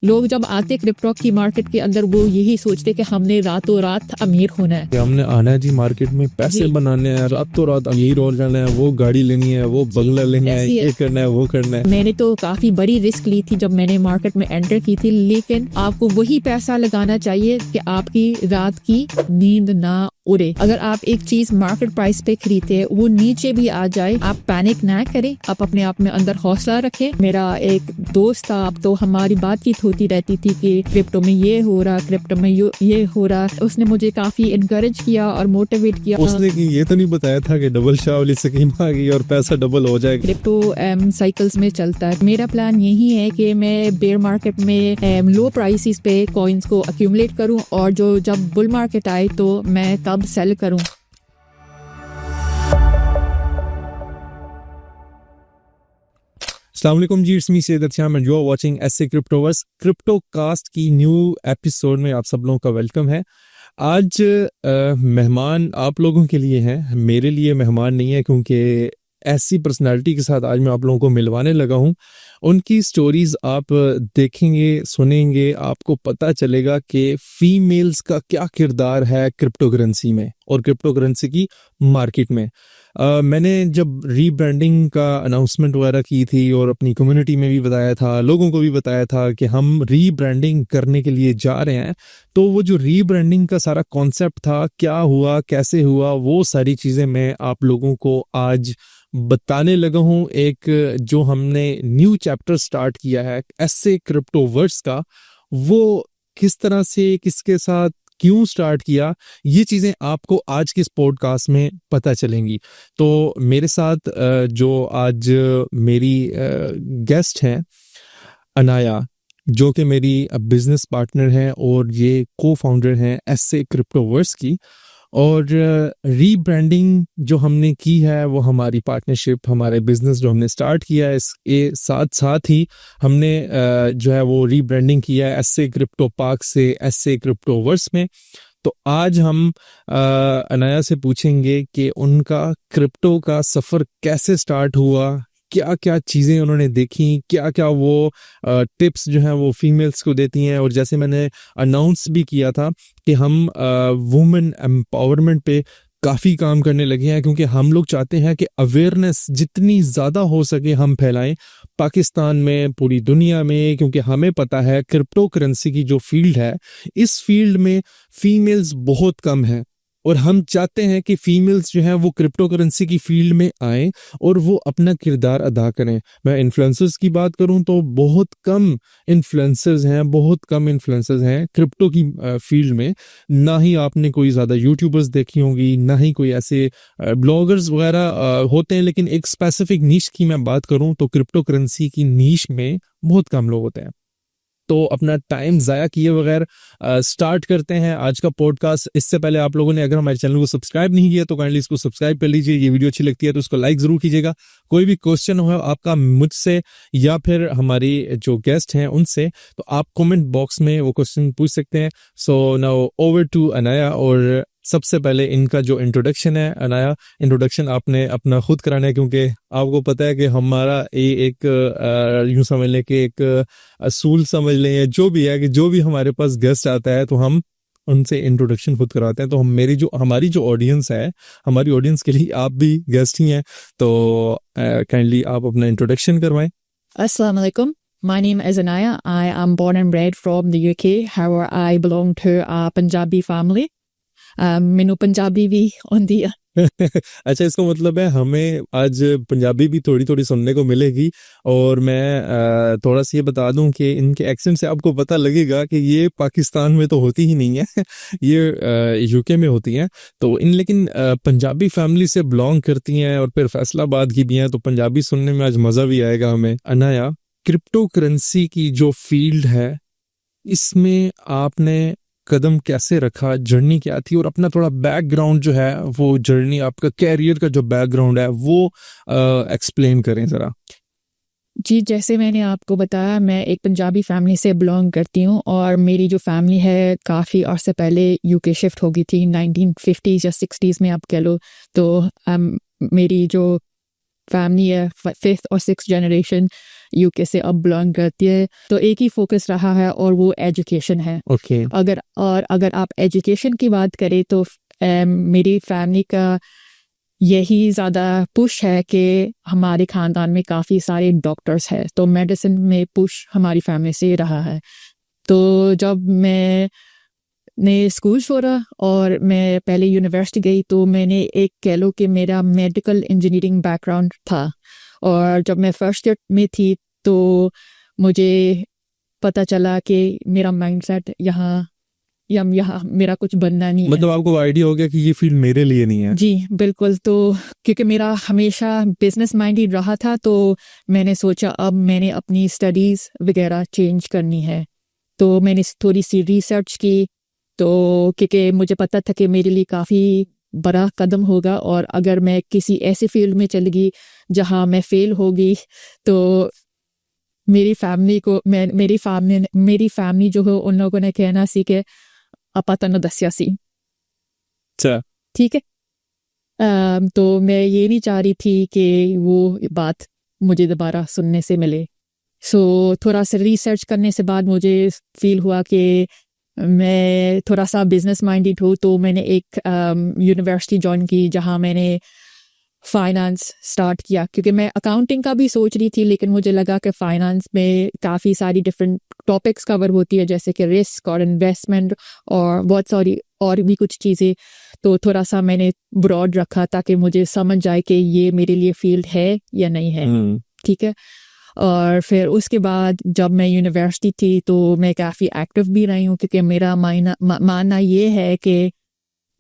लोग जब आते क्रिप्टो की मार्केट के अंदर वो यही सोचते कि हमने रातों रात अमीर होना है। कि हमने आना है जी मार्केट में पैसे जी। बनाने हैं, रातों रात अमीर हो जाना है, वो गाड़ी लेनी है, वो बंगला लेना है, ऐसी है। ये करना है, वो करना है। मैंने तो काफी बड़ी रिस्क ली थी जब मैंने मार्केट में एंटर की थी, लेकिन आपको वही पैसा लगाना चाहिए कि आपकी रात की नींद ना उड़े। अगर आप एक चीज मार्केट प्राइस पे खरीदते हैं, वो नीचे भी आ जाए, आप पैनिक ना करें, आप अपने आप में अंदर हौसला रखें। मेरा एक दोस्त था, अब तो हमारी बातचीत होती रहती थी कि क्रिप्टो में ये हो रहा, क्रिप्टो में ये हो रहा। उसने मुझे काफी इनकरेज किया और मोटिवेट किया। उसने कि ये तो नहीं बताया था कि डबल शाह वाली स्कीम आ गई और पैसा डबल हो जाएगा। क्रिप्टो साइकिल्स में चलता है। मेरा प्लान यही है कि मैं बेयर मार्केट में लो प्राइसेस पे कॉइन्स को अक्यूमुलेट करूं और जो जब बुल मार्केट आए तो मैं तब सेल करूं। अस्सलाम वालेकुम जी, it's me Syed Arshad and you are watching SA Cryptoverse. Crypto cast की न्यू एपिसोड में आप सब लोगों का वेलकम है। आज मेहमान आप लोगों के लिए हैं, मेरे लिए मेहमान नहीं है, क्योंकि ऐसी पर्सनालिटी के साथ आज मैं आप लोगों को मिलवाने लगा हूं। उनकी स्टोरीज आप देखेंगे, सुनेंगे, आपको पता चलेगा कि फीमेल्स का क्या किरदार है क्रिप्टो करेंसी में और क्रिप्टो करेंसी की मार्केट में। मैंने जब रीब्रांडिंग का अनाउंसमेंट वगैरह की थी और अपनी कम्युनिटी में भी बताया था, लोगों को भी बताया था कि हम रीब्रांडिंग करने के लिए जा रहे हैं, तो वो जो रीब्रांडिंग का सारा कॉन्सेप्ट था, क्या हुआ, कैसे हुआ, वो सारी चीज़ें मैं आप लोगों को आज बताने लगा हूँ। एक जो हमने न्यू चैप्टर स्टार्ट किया है एसए क्रिप्टोवर्स का, वो किस तरह से, किसके साथ, क्यों स्टार्ट किया, ये चीज़ें आपको आज के इस पॉडकास्ट में पता चलेंगी। तो मेरे साथ जो आज मेरी गेस्ट हैं अनाया, जो कि मेरी बिजनेस पार्टनर हैं और ये को फाउंडर हैं एसए क्रिप्टोवर्स की। और रीब्रांडिंग जो हमने की है, वो हमारी पार्टनरशिप, हमारे बिजनेस जो हमने स्टार्ट किया है, इसके साथ साथ ही हमने जो है वो रीब्रांडिंग किया है एसए क्रिप्टो पार्क से एसए क्रिप्टोवर्स में। तो आज हम अनाया से पूछेंगे कि उनका क्रिप्टो का सफ़र कैसे स्टार्ट हुआ, क्या क्या चीज़ें उन्होंने देखी, क्या क्या वो टिप्स जो हैं वो फीमेल्स को देती हैं। और जैसे मैंने अनाउंस भी किया था कि हम वुमेन एम्पावरमेंट पे काफ़ी काम करने लगे हैं, क्योंकि हम लोग चाहते हैं कि अवेयरनेस जितनी ज़्यादा हो सके हम फैलाएं पाकिस्तान में, पूरी दुनिया में, क्योंकि हमें पता है क्रिप्टो करेंसी की जो फील्ड है, इस फील्ड में फीमेल्स बहुत कम हैं और हम चाहते हैं कि फीमेल्स जो हैं वो क्रिप्टो करेंसी की फील्ड में आएँ और वो अपना किरदार अदा करें। मैं इन्फ्लुएंसर्स की बात करूं तो बहुत कम इन्फ्लुएंसर्स हैं क्रिप्टो की फील्ड में। ना ही आपने कोई ज़्यादा यूट्यूबर्स देखी होंगी, ना ही कोई ऐसे ब्लॉगर्स वगैरह होते हैं, लेकिन एक स्पेसिफिक नीश की मैं बात करूं तो क्रिप्टो करेंसी की नीश में बहुत कम लोग होते हैं। तो अपना टाइम ज़ाया किए बगैर स्टार्ट करते हैं आज का पॉडकास्ट। इससे पहले आप लोगों ने अगर हमारे चैनल को सब्सक्राइब नहीं किया तो काइंडली इसको सब्सक्राइब कर लीजिए। ये वीडियो अच्छी लगती है तो उसको लाइक ज़रूर कीजिएगा। कोई भी क्वेश्चन हो आपका मुझसे या फिर हमारी जो गेस्ट हैं उनसे, तो आप कमेंट बॉक्स में वो क्वेश्चन पूछ सकते हैं। So now over to Anaya. और सबसे पहले इनका जो इंट्रोडक्शन है, अनाया, इंट्रोडक्शन आपने अपना खुद कराना है, क्योंकि आपको पता है कि हमारा एक यूँ समझ लें कि एक असूल समझ लें या जो भी है कि जो भी हमारे पास गेस्ट आता है तो हम उनसे इंट्रोडक्शन खुद कराते हैं। तो हमारी जो ऑडियंस है, हमारी ऑडियंस के लिए आप भी गेस्ट ही हैं, तो काइंडली आप अपना इंट्रोडक्शन करवाएं। Assalamu alaikum. My name is Anaya. I am born and bred from the UK. However, I belong to a Punjabi family. मैनू पंजाबी भी आंदी है। अच्छा, इसका मतलब है हमें आज पंजाबी भी थोड़ी थोड़ी सुनने को मिलेगी। और मैं थोड़ा सा ये बता दूं कि इनके एक्सेंट से आपको पता लगेगा कि ये पाकिस्तान में तो होती ही नहीं है ये यूके में होती हैं। तो लेकिन पंजाबी फैमिली से बिलोंग करती हैं और फिर फैसलाबाद की भी हैं, तो पंजाबी सुनने में आज मज़ा भी आएगा हमें। अनाया, क्रिप्टो करेंसी की जो फील्ड है, इसमें आपने कदम कैसे रखा, जर्नी क्या थी, और अपना थोड़ा बैकग्राउंड जो है, वो जर्नी, आपका कैरियर का जो बैकग्राउंड है वो एक्सप्लेन करें ज़रा। जी, जैसे मैंने आपको बताया, मैं एक पंजाबी फैमिली से बिलोंग करती हूँ और मेरी जो फैमिली है काफ़ी अर्से पहले यूके शिफ्ट हो गई थी, 1950s या 60s में आप कह लो। तो मेरी जो फैमिली है 5th और 6th जनरेशन यूके से अब बिलोंग करती है, तो एक ही फोकस रहा है और वो एजुकेशन है। ओके। अगर आप एजुकेशन की बात करें तो मेरी फैमिली का यही ज़्यादा पुश है कि हमारे ख़ानदान में काफ़ी सारे डॉक्टर्स हैं, तो मेडिसिन में पुश हमारी फैमिली से रहा है। तो जब मैंने स्कूल छोड़ा और मैं पहले यूनिवर्सिटी गई तो मैंने एक कह लो कि मेरा मेडिकल इंजीनियरिंग बैकग्राउंड था, और जब मैं फर्स्ट ईयर में थी तो मुझे पता चला कि मेरा माइंडसेट यहाँ मेरा कुछ बनना नहीं है। मतलब आपको आइडिया हो गया कि ये फील्ड मेरे लिए नहीं है? जी बिल्कुल। तो क्योंकि मेरा हमेशा बिजनेस माइंडेड रहा था तो मैंने सोचा अब मैंने अपनी स्टडीज़ वगैरह चेंज करनी है, तो मैंने थोड़ी सी रिसर्च की, तो क्योंकि मुझे पता था कि मेरे लिए काफ़ी बड़ा कदम होगा, और अगर मैं किसी ऐसे फील्ड में चली गई जहाँ मैं फेल होगी तो मेरी फैमिली जो है उन लोगों ने कहना सी कि आपा तन्नू दस्या सी। अच्छा। ठीक है। तो मैं ये नहीं चाह रही थी कि वो बात मुझे दोबारा सुनने से मिले। सो थोड़ा सा रिसर्च करने से बाद मुझे फील हुआ कि मैं थोड़ा सा बिजनेस माइंडेड हूँ, तो मैंने एक यूनिवर्सिटी ज्वाइन की जहाँ मैंने फाइनेंस स्टार्ट किया, क्योंकि मैं अकाउंटिंग का भी सोच रही थी, लेकिन मुझे लगा कि फाइनेंस में काफ़ी सारी डिफरेंट टॉपिक्स कवर होती है, जैसे कि रिस्क और इन्वेस्टमेंट और बहुत सारी और भी कुछ चीज़ें। तो थोड़ा सा मैंने ब्रॉड रखा ताकि मुझे समझ जाए कि ये मेरे लिए फील्ड है या नहीं है। ठीक है। और फिर उसके बाद जब मैं यूनिवर्सिटी थी तो मैं काफ़ी एक्टिव भी रही हूँ, क्योंकि मेरा मानना ये है कि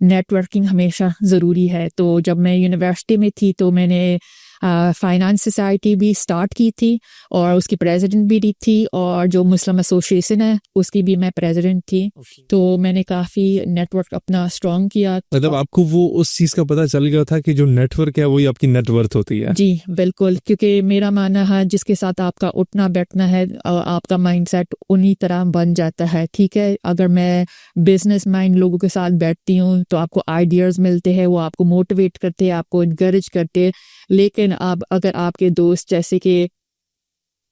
नेटवर्किंग हमेशा ज़रूरी है। तो जब मैं यूनिवर्सिटी में थी तो मैंने फाइनेंस सोसाइटी भी स्टार्ट की थी और उसकी प्रेसिडेंट भी रही थी, और जो मुस्लिम एसोसिएशन है उसकी भी मैं प्रेसिडेंट थी। तो मैंने काफ़ी नेटवर्क अपना स्ट्रॉन्ग किया। मतलब आपको वो उस चीज़ का पता चल गया था कि जो नेटवर्क है वही आपकी नेटवर्थ होती है? जी बिल्कुल, क्योंकि मेरा मानना है जिसके साथ आपका उठना बैठना है आपका माइंडसेट उन्हीं तरह बन जाता है। ठीक है। अगर मैं बिजनेस माइंड लोगों के साथ बैठती हूँ तो आपको आइडियाज़ मिलते हैं, वो आपको मोटिवेट करते हैं, आपको इनकरेज करते हैं। लेकिन अगर आपके दोस्त जैसे कि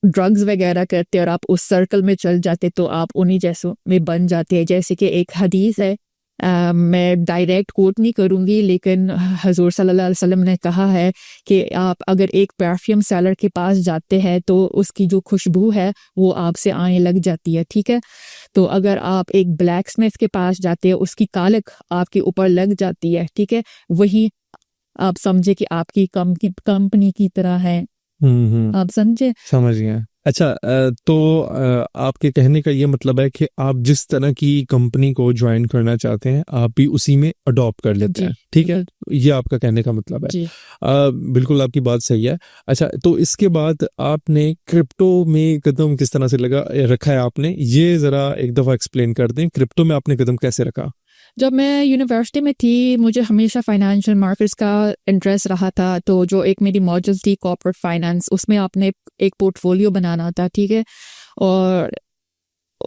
ड्रग्स वगैरह करते और आप उस सर्कल में चल जाते तो आप उन्हीं जैसों में बन जाते हैं। जैसे कि एक हदीस है, मैं डायरेक्ट कोट नहीं करूँगी, लेकिन हजूर सल्लल्लाहु अलैहि वसल्लम ने कहा है कि आप अगर एक परफ्यूम सेलर के पास जाते हैं तो उसकी जो खुशबू है वो आपसे आने लग जाती है। ठीक है। तो अगर आप एक ब्लैक स्मिथ के पास जाते हैं उसकी कालक आपके ऊपर लग जाती है। ठीक है। वही आप समझे कि आपकी कंपनी की तरह है। आप समझे? समझ गया। अच्छा, तो आपके कहने का ये मतलब है कि आप जिस तरह की कंपनी को ज्वाइन करना चाहते हैं आप भी उसी में अडॉप्ट कर लेते हैं। ठीक है, ये आपका कहने का मतलब है। जी। बिल्कुल आपकी बात सही है। अच्छा, तो इसके बाद आपने क्रिप्टो में कदम किस तरह से रखा है आपने, ये ज़रा एक दफ़ा एक्सप्लेन कर दें, क्रिप्टो में आपने कदम कैसे रखा? जब मैं यूनिवर्सिटी में थी मुझे हमेशा फाइनेंशियल मार्केट्स का इंटरेस्ट रहा था, तो जो एक मेरी मॉड्यूल थी कॉर्पोरेट फाइनेंस, उसमें आपने एक पोर्टफोलियो बनाना था। ठीक है। और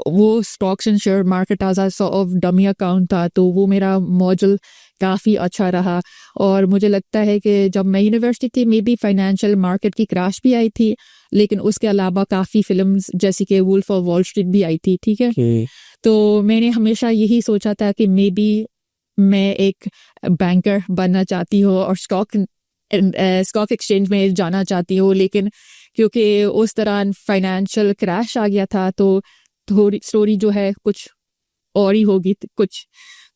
वो stocks and share market as of dummy account था, तो वो मेरा मॉड्यूल काफ़ी अच्छा रहा। और मुझे लगता है कि जब मैं यूनिवर्सिटी थी मे बी फाइनेंशियल मार्केट की क्रैश भी आई थी, लेकिन उसके अलावा काफ़ी फिल्म्स जैसे कि वुल्फ ऑफ वॉल स्ट्रीट भी आई थी। ठीक है। तो मैंने हमेशा यही सोचा था कि मे बी मैं एक बैंकर बनना चाहती हूँ और स्टॉक एक्सचेंज में जाना चाहती हूँ, लेकिन क्योंकि उस दौरान फाइनेंशियल क्रैश आ गया था तो थोड़ी स्टोरी जो है कुछ और ही होगी कुछ।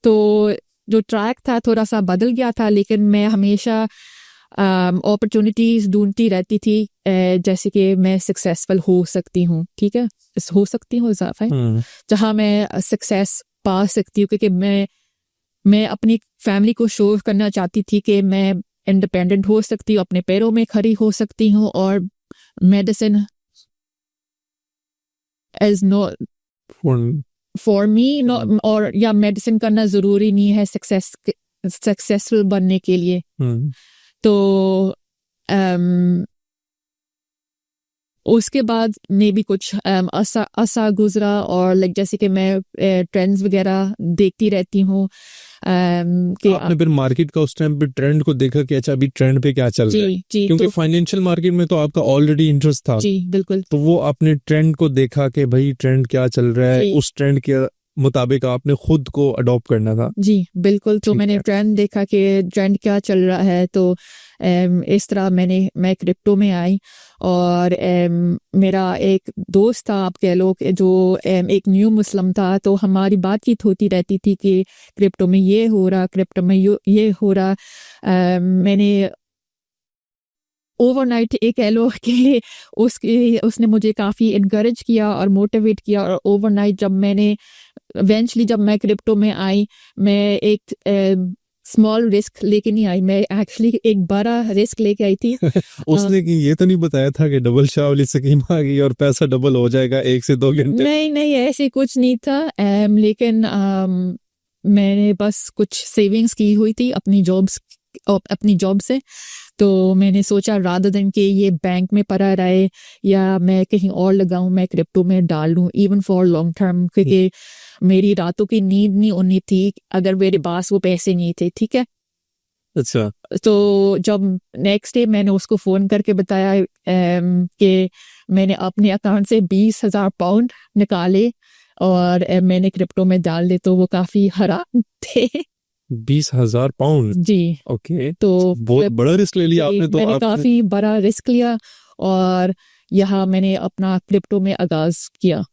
तो जो ट्रैक था थोड़ा सा बदल गया था, लेकिन मैं हमेशा अपॉर्चुनिटीज़ ढूंढती रहती थी, जैसे कि मैं सक्सेसफुल हो सकती हूँ। ठीक है। हो सकती हूँ जहाँ मैं सक्सेस पा सकती हूँ, क्योंकि मैं अपनी फैमिली को शो करना चाहती थी कि मैं इंडिपेंडेंट हो सकती हूँ, अपने पैरों में खड़ी हो सकती हूँ, और medicine is no for me, और या मेडिसिन करना ज़रूरी नहीं है सक्सेसफुल बनने के लिए। तो उसके बाद मे भी कुछ असा गुजरा और लाइक जैसे कि मैं ट्रेंड्स वगैरह देखती रहती हूँ कि आपने फिर मार्केट का उस टाइम पे ट्रेंड को देखा कि अच्छा अभी ट्रेंड पे क्या चल रहा है, जी क्योंकि तो फाइनेंशियल मार्केट में तो आपका ऑलरेडी इंटरेस्ट था, जी बिल्कुल तो वो आपने ट्रेंड को देखा कि भाई ट्रेंड क्या चल रहा है, जी उस ट्रेंड के मुताबिक आपने खुद को अडॉप्ट करना था। जी बिल्कुल। तो ठीक मैंने है। ट्रेंड देखा कि ट्रेंड क्या चल रहा है, तो इस तरह मैं क्रिप्टो में आई। और मेरा एक दोस्त था, आप कह लो, कि जो एक न्यू मुस्लिम था, तो हमारी बातचीत होती रहती थी कि क्रिप्टो में ये हो रहा, क्रिप्टो में ये हो रहा। मैंने ओवरनाइट एक कह लो कि उसने मुझे काफ़ी इनकरेज किया और मोटिवेट किया। और ओवरनाइट जब मैं क्रिप्टो में आई, मैं एक स्मॉल रिस्क लेके नहीं आई, मैं एक्चुअली एक बड़ा रिस्क लेके आई थी। उसने कि ये तो नहीं बताया था कि डबल शाह वाली स्कीम आ गई और पैसा डबल हो जाएगा 1 से 2 घंटे? नहीं ऐसे कुछ नहीं था। लेकिन मैंने बस कुछ सेविंग्स की हुई थी अपनी जॉब से। तो मैंने सोचा रादर देन कि ये बैंक में पड़ा रहे या मैं कहीं और लगाऊं, मैं क्रिप्टो में डाल लूं इवन फॉर लॉन्ग टर्म, क्योंकि मेरी रातों की नींद नहीं होनी थी अगर मेरे पास वो पैसे नहीं थे। ठीक है। अच्छा। तो जब नेक्स्ट डे मैंने उसको फ़ोन करके बताया कि मैंने अपने अकाउंट से 20,000 पाउंड निकाले और मैंने क्रिप्टो में डाल दे, तो वो काफ़ी हैरान थे। 20,000 पाउंड? जी। ओके, तो बहुत बड़ा रिस्क ले लिया आपने। तो मैंने आपने काफ़ी बड़ा रिस्क लिया और यहाँ मैंने अपना क्रिप्टो में आगाज़ किया।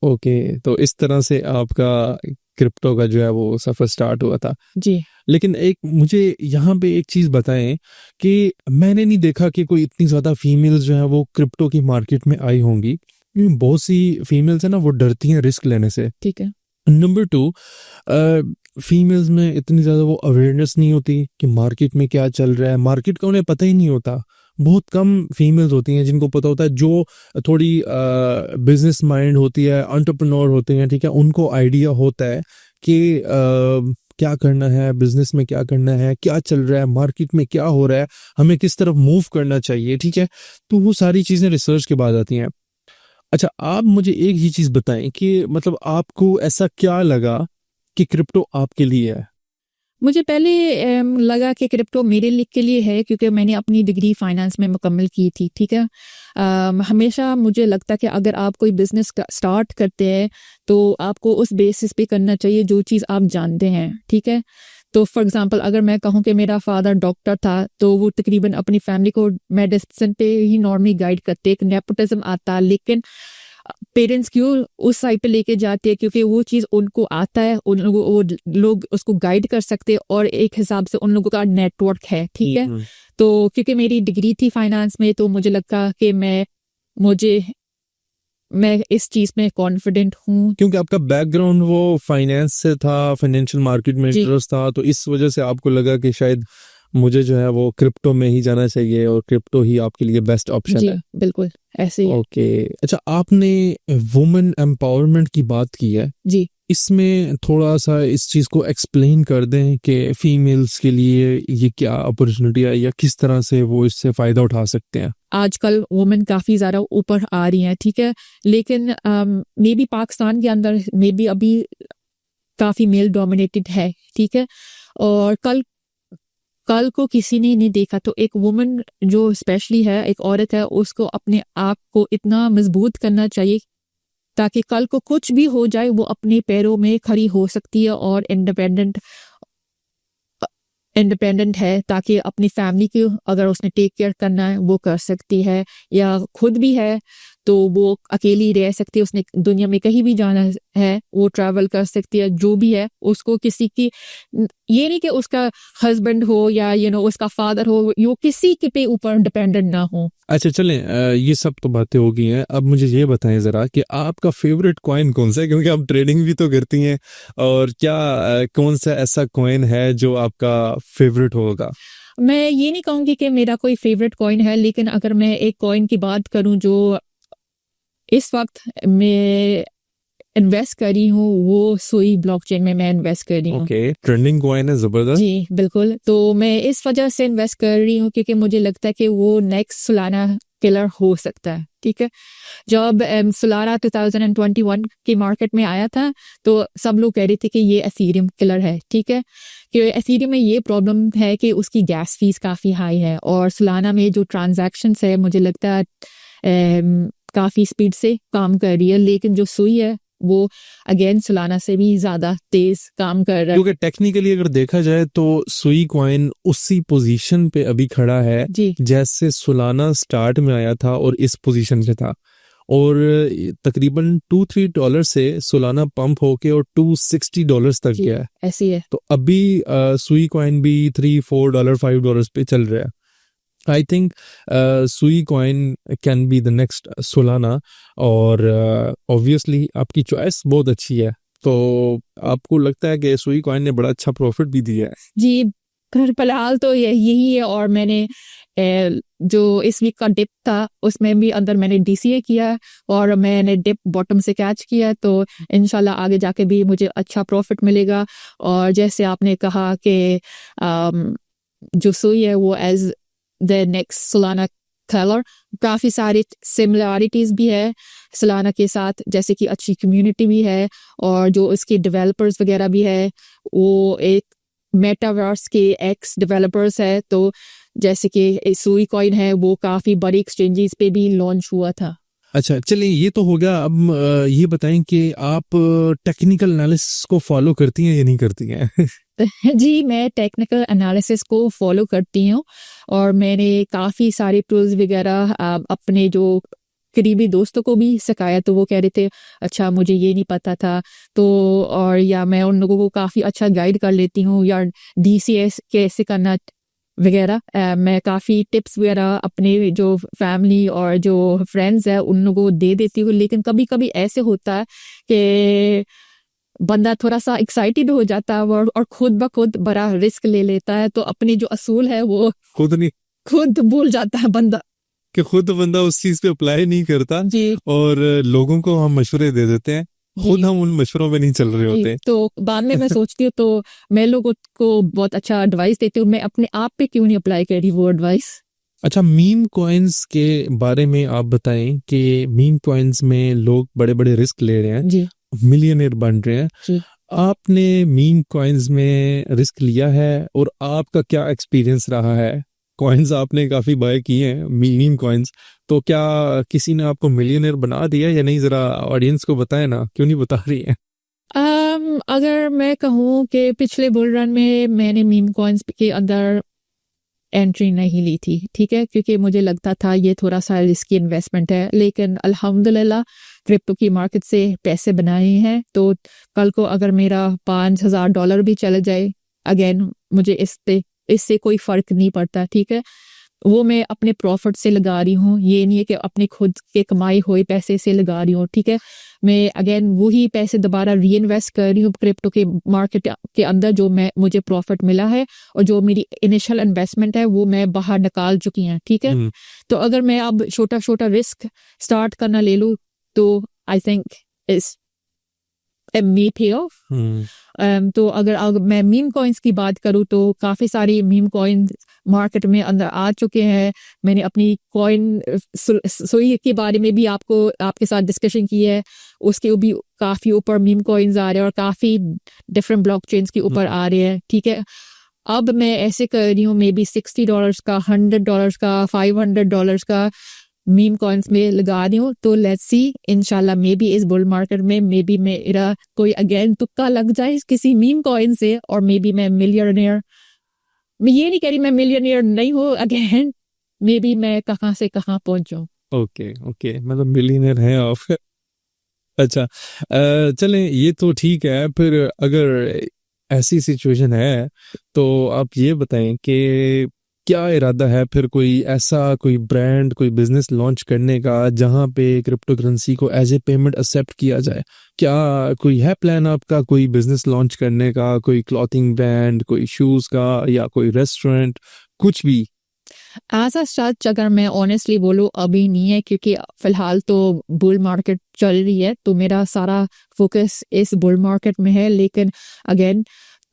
ओके, तो इस तरह से आपका क्रिप्टो का जो है वो सफ़र स्टार्ट हुआ था। जी लेकिन एक मुझे यहाँ पे एक चीज़ बताएं कि मैंने नहीं देखा कि कोई इतनी ज़्यादा फीमेल्स जो है वो क्रिप्टो की मार्केट में आई होंगी, क्योंकि बहुत सी फीमेल्स है ना वो डरती हैं रिस्क लेने से। ठीक है। नंबर 2, फीमेल्स में इतनी ज़्यादा वो अवेयरनेस नहीं होती कि मार्केट में क्या चल रहा है, मार्केट का उन्हें पता ही नहीं होता। बहुत कम फीमेल्स होती हैं जिनको पता होता है, जो थोड़ी बिजनेस माइंड होती है, एंटरप्रेन्योर होते हैं, ठीक है, उनको आइडिया होता है कि क्या करना है, बिजनेस में क्या करना है, क्या चल रहा है, मार्केट में क्या हो रहा है, हमें किस तरफ मूव करना चाहिए। ठीक है, तो वो सारी चीज़ें रिसर्च के बाद आती हैं। अच्छा, आप मुझे एक ही चीज़ बताएं कि मतलब आपको ऐसा क्या लगा कि क्रिप्टो आपके लिए है? मुझे पहले लगा कि क्रिप्टो मेरे के लिए है, क्योंकि मैंने अपनी डिग्री फाइनेंस में मुकम्मल की थी। ठीक है। हमेशा मुझे लगता कि अगर आप कोई बिजनेस स्टार्ट करते हैं तो आपको उस बेसिस पे करना चाहिए जो चीज़ आप जानते हैं। ठीक है। तो फॉर एग्जांपल अगर मैं कहूँ कि मेरा फादर डॉक्टर था, तो वो तकरीबन अपनी फैमिली को मेडिसिन पे ही नॉर्मली गाइड करते। एक नेपोटिज्म आता, लेकिन पेरेंट्स क्यों उस साइड पे लेके जाते हैं, क्योंकि वो चीज़ उनको आता है, उन लोगों वो लोग उसको गाइड कर सकते हैं और एक हिसाब से उन लोगों का नेटवर्क है। ठीक है। तो क्योंकि मेरी डिग्री थी फाइनेंस में, तो मुझे लगा कि मैं इस चीज़ में कॉन्फिडेंट हूँ। क्योंकि आपका बैकग्राउंड वो फाइनेंस से था, फाइनेंशियल मार्केट में जी इंटरेस्ट था, तो इस वजह से आपको लगा कि शायद मुझे जो है वो क्रिप्टो में ही जाना चाहिए और क्रिप्टो ही आपके लिए बेस्ट ऑप्शन जी है। बिल्कुल ऐसे ही है। ओके। अच्छा, आपने वुमेन एम्पावरमेंट की बात की है, जी इसमें थोड़ा सा इस चीज़ को एक्सप्लेन कर दें कि फीमेल्स के लिए ये क्या अपॉर्चुनिटी है या किस तरह से वो इससे फ़ायदा उठा सकते हैं। आजकल वुमेन काफ़ी ज़्यादा ऊपर आ रही हैं। ठीक है। लेकिन मे बी पाकिस्तान के अंदर मे बी अभी काफ़ी मेल डोमिनेटेड है। ठीक है। और कल को किसी ने नहीं देखा, तो एक वुमन जो स्पेशली है, एक औरत है, उसको अपने आप को इतना मजबूत करना चाहिए ताकि कल को कुछ भी हो जाए वो अपने पैरों में खड़ी हो सकती है और इंडिपेंडेंट है, ताकि अपनी फैमिली की अगर उसने टेक केयर करना है वो कर सकती है, या खुद भी है तो वो अकेली रह सकती है। उसने दुनिया में कहीं भी जाना है वो ट्रैवल कर सकती है, जो भी है उसको किसी की ये नहीं कि उसका हस्बैंड हो या उसका फादर हो, वो किसी के पे ऊपर डिपेंडेंट ना हो। अच्छा चलें, ये सब तो बातें हो गई हैं, अब मुझे ये बताएं ज़रा कि आपका फेवरेट कॉइन कौन सा है, क्योंकि आप ट्रेडिंग भी तो करती हैं, और क्या कौन सा ऐसा कॉइन है जो आपका फेवरेट होगा? मैं ये नहीं कहूँगी कि मेरा कोई फेवरेट कॉइन है, लेकिन अगर मैं एक कॉइन की बात करूँ जो इस वक्त मैं इन्वेस्ट कर रही हूँ, वो सुई ब्लॉकचेन में मैं इन्वेस्ट कर रही हूँ। ओके, ट्रेंडिंग कॉइन है, ज़बरदस्त। जी बिल्कुल। तो मैं इस वजह से इन्वेस्ट कर रही हूँ क्योंकि मुझे लगता है कि वो नेक्स्ट सोलाना किलर हो सकता है, ठीक है। जब सोलाना 2021 की मार्केट में आया था तो सब लोग कह रहे थे कि ये एथेरियम किलर है, ठीक है, कि एथेरियम में ये प्रॉब्लम है कि उसकी गैस फीस काफ़ी हाई है और सोलाना में जो ट्रांजैक्शंस है मुझे लगता है काफ़ी स्पीड से काम कर रही है, लेकिन जो सुई है वो अगेन सोलाना से भी ज़्यादा तेज़ काम कर रहा है। क्योंकि टेक्निकली अगर देखा जाए तो सुई कॉइन उसी पोजीशन पे अभी खड़ा है जी जैसे सोलाना स्टार्ट में आया था और इस पोजीशन पे था, और तकरीबन $2-3 से सोलाना पंप होके और $260 तक जी गया है। ऐसी है। तो अभी सुई कॉइन भी $3-4 $5 पे चल रहा है। आई थिंक सुई coin can be the next Solana, और ऑब्वियसली आपकी चॉइस बहुत अच्छी है, तो आपको लगता है कि सुई कॉइन ने बड़ा अच्छा प्रॉफिट भी दिया है? जी फिलहाल तो यही है, और मैंने जो इस वीक का डिप था उसमें भी अंदर मैंने DCA किया और मैंने डिप बॉटम से कैच किया, तो इंशाल्लाह आगे जाके भी मुझे अच्छा प्रॉफिट मिलेगा। और जैसे आपने कहा कि जो सुई है वो as the next Solana killer, काफ़ी सारी सिमिलरिटीज़ भी है सोलाना के साथ, जैसे कि अच्छी कम्युनिटी भी है और जो इसके डेवलपर्स वगैरह भी है वो एक मेटावर्स के एक्स डेवलपर्स है, तो जैसे कि सुई कॉइन है वो काफ़ी बड़ी एक्सचेंजेस पे भी लॉन्च हुआ था। अच्छा, चलिए ये तो हो गया। अब ये बताएं कि आप टेक्निकल एनालिसिस को फॉलो करती हैं या नहीं करती हैं? जी मैं टेक्निकल एनालिसिस को फॉलो करती हूँ और मैंने काफ़ी सारे टूल्स वगैरह अपने जो करीबी दोस्तों को भी सिखाया, तो वो कह रहे थे अच्छा मुझे ये नहीं पता था, तो और या मैं उन लोगों को काफ़ी अच्छा गाइड कर लेती हूँ, या DCS कैसे करना वगैरह। मैं काफ़ी टिप्स वगैरह अपने जो फैमिली और जो फ्रेंड्स है उन लोगों को दे देती हूँ, लेकिन कभी कभी ऐसे होता है कि बंदा थोड़ा सा एक्साइटेड हो जाता है और खुद ब खुद बड़ा रिस्क ले लेता है, तो अपनी जो असूल है वो खुद भूल जाता है बंदा कि खुद बंदा उस चीज पे अप्लाई नहीं करता जी। और लोगों को हम मशवरे दे देते हैं, खुद हम उन मशवरों में नहीं चल रहे होते। तो बाद में मैं सोचती हूँ, तो मैं लोगों को बहुत अच्छा एडवाइस देती हूँ, मैं अपने आप पे क्यों नहीं अप्लाई कर रही वो एडवाइस। अच्छा, मीम कॉइन्स के बारे में आप बताएं कि मीम कॉइन्स में लोग बड़े बड़े रिस्क ले रहे हैं जी मिलियनेयर बन रहे हैं जी। आपने मीम कॉइन्स में रिस्क लिया है और आपका क्या एक्सपीरियंस रहा है? कॉइन्स आपने काफी बाय किए हैं, मीम कॉइन्स, तो क्या किसी ने आपको मिलियनेयर बना दिया या नहीं? जरा ऑडियंस को बताएं ना, क्यों नहीं बता रही है? अगर मैं कहूँ कि पिछले बुल रन में मैंने मीम कॉइन्स के अंदर एंट्री नहीं ली थी, ठीक है, क्योंकि मुझे लगता था ये थोड़ा सा रिस्की इन्वेस्टमेंट है, लेकिन अल्हम्दुलिल्लाह क्रिप्टो की मार्केट से पैसे बनाए हैं, तो कल को अगर मेरा $5,000 भी चले जाए अगेन मुझे इससे कोई फ़र्क नहीं पड़ता, ठीक है, वो मैं अपने प्रॉफिट से लगा रही हूँ, ये नहीं है कि अपने खुद के कमाए हुए पैसे से लगा रही हूँ, ठीक है, मैं अगेन वही पैसे दोबारा री इन्वेस्ट कर रही हूँ क्रिप्टो के मार्केट के अंदर, जो मुझे प्रॉफिट मिला है और जो मेरी इनिशियल इन्वेस्टमेंट है वो मैं बाहर निकाल चुकी हैं, ठीक है। तो अगर मैं अब छोटा छोटा रिस्क स्टार्ट करना ले लूँ तो आई थिंक इट्स मे पे ऑफ। तो अगर मैं मीम कॉइन्स की बात करूँ तो काफ़ी सारी मीम कॉइन मार्केट में अंदर आ चुके हैं। मैंने अपनी कॉइन सुई के बारे में भी आपके साथ डिस्कशन की है, उसके भी काफ़ी ऊपर मीम कॉइन्स आ रहे हैं और काफ़ी डिफरेंट ब्लॉकचेन्स के ऊपर आ रहे हैं, ठीक है। अब मैं ऐसे कर रही हूँ मे बी $60 का, $100 का, $500 का मीम कॉइन्स में लगा रही हूँ, तो लेट्स सी इंशाल्लाह मे बी इस बुल मार्केट में मे बी मेरा कोई अगेन तुक्का लग जाए किसी मीम कॉइन से और मे बी मैं मिलियनेयर, मैं ये नहीं कह रही मैं मिलियनेयर नहीं हूँ अगेन, मे बी मैं कहाँ से कहाँ पहुंच जाऊँ। ओके ओके, मतलब मिलियनेयर हैं आप। अच्छा, चलें ये तो ठीक है, फिर अगर ऐसी सिचुएशन है तो आप ये बताएं कि क्या इरादा है फिर कोई ब्रांड, कोई बिजनेस लॉन्च करने का जहां पे क्रिप्टो करेंसी को एज ए पेमेंट एक्सेप्ट किया जाए? क्या कोई है प्लान आपका कोई बिजनेस लॉन्च करने का, कोई क्लॉथिंग ब्रांड, कोई शूज का या कोई रेस्टोरेंट, कुछ भी? एज अ सच अगर मैं ऑनेस्टली बोलूँ अभी नहीं है, क्योंकि फ़िलहाल तो बुल मार्केट चल रही है तो मेरा सारा फोकस इस बुल मार्केट में है, लेकिन अगेन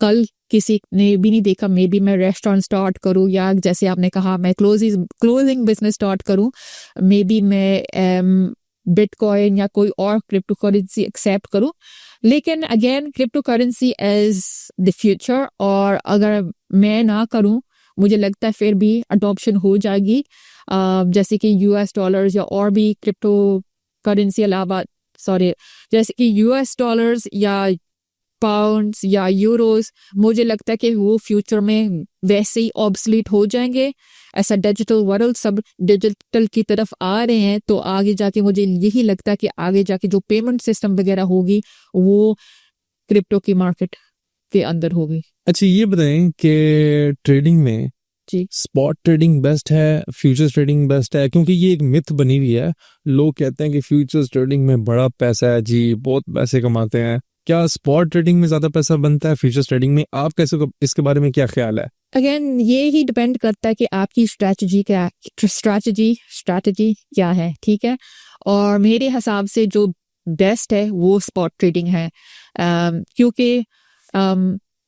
कल किसी ने भी नहीं देखा, मे बी मैं रेस्टोरेंट स्टार्ट करूँ या जैसे आपने कहा मैं क्लोजिंग बिजनेस स्टार्ट करूँ, मे बी मैं बिटकॉइन या कोई और क्रिप्टो करेंसी एक्सेप्ट करूँ। लेकिन again crypto currency as the future, और अगर मैं ना करूँ मुझे लगता है फिर भी अडॉप्शन हो जाएगी, जैसे कि यूएस डॉलर्स या और भी क्रिप्टो करेंसी अलावा जैसे कि यूएस डॉलर्स या पाउंड्स या यूरोस, मुझे लगता है कि वो फ्यूचर में वैसे ही ऑब्सलीट हो जाएंगे। ऐसा डिजिटल वर्ल्ड, सब डिजिटल की तरफ आ रहे हैं, तो आगे जाके मुझे यही लगता है कि आगे जाके जो पेमेंट सिस्टम वगैरह होगी वो क्रिप्टो की मार्केट के अंदर होगी। अच्छा, ये बताएं कि ट्रेडिंग में जी, स्पॉट ट्रेडिंग बेस्ट है, फ्यूचर्स ट्रेडिंग बेस्ट है? क्योंकि ये एक मिथ बनी हुई है, लोग कहते हैं कि फ्यूचर्स ट्रेडिंग में बड़ा पैसा है जी, बहुत पैसे कमाते हैं। क्या स्पॉट ट्रेडिंग में ज्यादा पैसा बनता है फ्यूचर्स ट्रेडिंग में? आप कैसे, इसके बारे में क्या ख्याल है? अगेन ये ही डिपेंड करता है कि आपकी स्ट्रैटेजी क्या है, ठीक है। और मेरे हिसाब से जो बेस्ट है वो स्पॉट ट्रेडिंग है, क्योंकि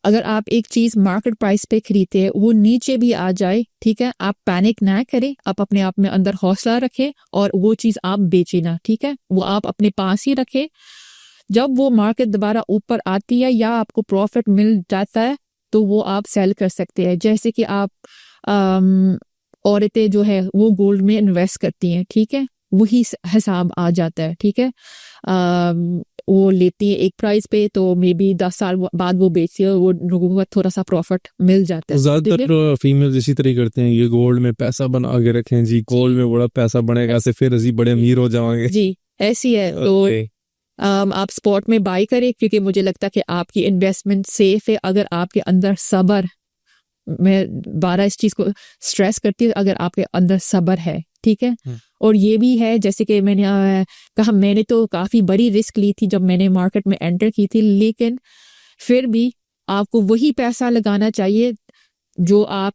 अगर आप एक चीज मार्केट प्राइस पे खरीदते हैं, वो नीचे भी आ जाए, ठीक है, आप पैनिक ना करें, आप अपने आप में अंदर हौसला रखें और वो चीज आप बेचे ना, ठीक है, वो आप अपने पास ही रखें। जब वो मार्केट दोबारा ऊपर आती है या आपको प्रॉफिट मिल जाता है तो वो आप सेल कर सकते हैं। जैसे कि आप औरतें जो है वो गोल्ड में इन्वेस्ट करती हैं, ठीक है, वही हिसाब आ जाता है, ठीक है। वो लेती है एक प्राइस पे, तो मे बी 10 साल बाद वो बेचती है, वो लोगों को थोड़ा सा प्रॉफिट मिल जाता है। ज्यादातर फीमेल इसी तरह करते हैं, ये गोल्ड में पैसा बना के रखें जी, गोल्ड में बड़ा पैसा बनेगा, ऐसे फिर अजी बड़े अमीर हो जाएंगे जी, ऐसी है। तो आप स्पॉट में बाई करें, क्योंकि मुझे लगता है कि आपकी इन्वेस्टमेंट सेफ है अगर आपके अंदर सब्र, मैं 12 इस चीज को स्ट्रेस करती हूँ, अगर आपके अंदर सब्र है, ठीक है। और ये भी है, जैसे कि मैंने कहा, मैंने तो काफी बड़ी रिस्क ली थी जब मैंने मार्केट में एंटर की थी, लेकिन फिर भी आपको वही पैसा लगाना चाहिए जो आप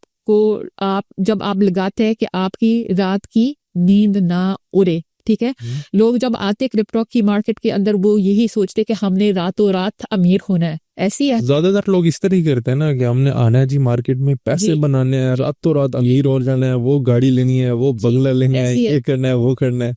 जब आप लगाते हैं कि आपकी रात की नींद ना उड़े, ठीक है। लोग जब आते क्रिप्टो की मार्केट के अंदर वो यही सोचते कि हमने रातों रात अमीर होना है, ऐसी है। ज्यादातर लोग इस तरह ही करते हैं ना कि हमने आना है जी मार्केट में, पैसे बनाने हैं, रातों रात अमीर हो जाना है, वो गाड़ी लेनी है, वो बंगला लेना है, ये करना है, वो करना है।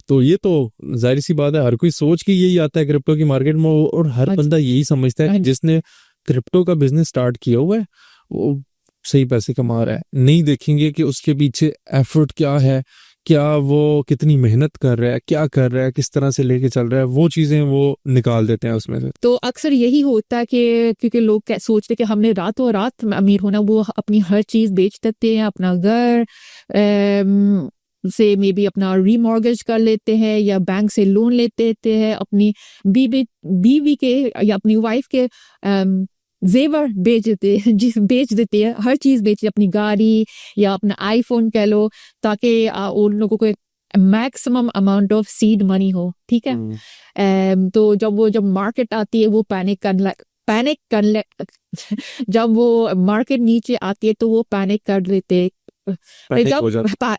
तो ये तो जाहिर सी बात है, हर कोई सोच के यही आता है क्रिप्टो की मार्केट में, और हर बंदा यही समझता है जिसने क्रिप्टो का बिजनेस स्टार्ट किया हुआ है वो सही पैसे कमा रहा है। नहीं देखेंगे कि उसके पीछे एफर्ट क्या है, क्या वो कितनी मेहनत कर रहा है, क्या कर रहा है, किस तरह से लेके चल रहा है, वो चीजें वो निकाल देते हैं उसमें से। तो अक्सर यही होता है कि क्योंकि लोग सोचते कि हमने रातों रात अमीर होना, वो अपनी हर चीज बेच देते हैं, अपना घर से मे बी अपना रीमॉर्गेज कर लेते हैं या बैंक से लोन लेते हैं, अपनी बीवी के या अपनी वाइफ के जेवर बेच देते हैं, हर चीज बेच, अपनी गाड़ी या अपना आईफोन कह लो, ताकि उन लोगों को maximum amount of seed money हो, ठीक है। तो जब मार्केट आती है वो पैनिक कर जब वो मार्केट नीचे आती है तो वो पैनिक कर लेते,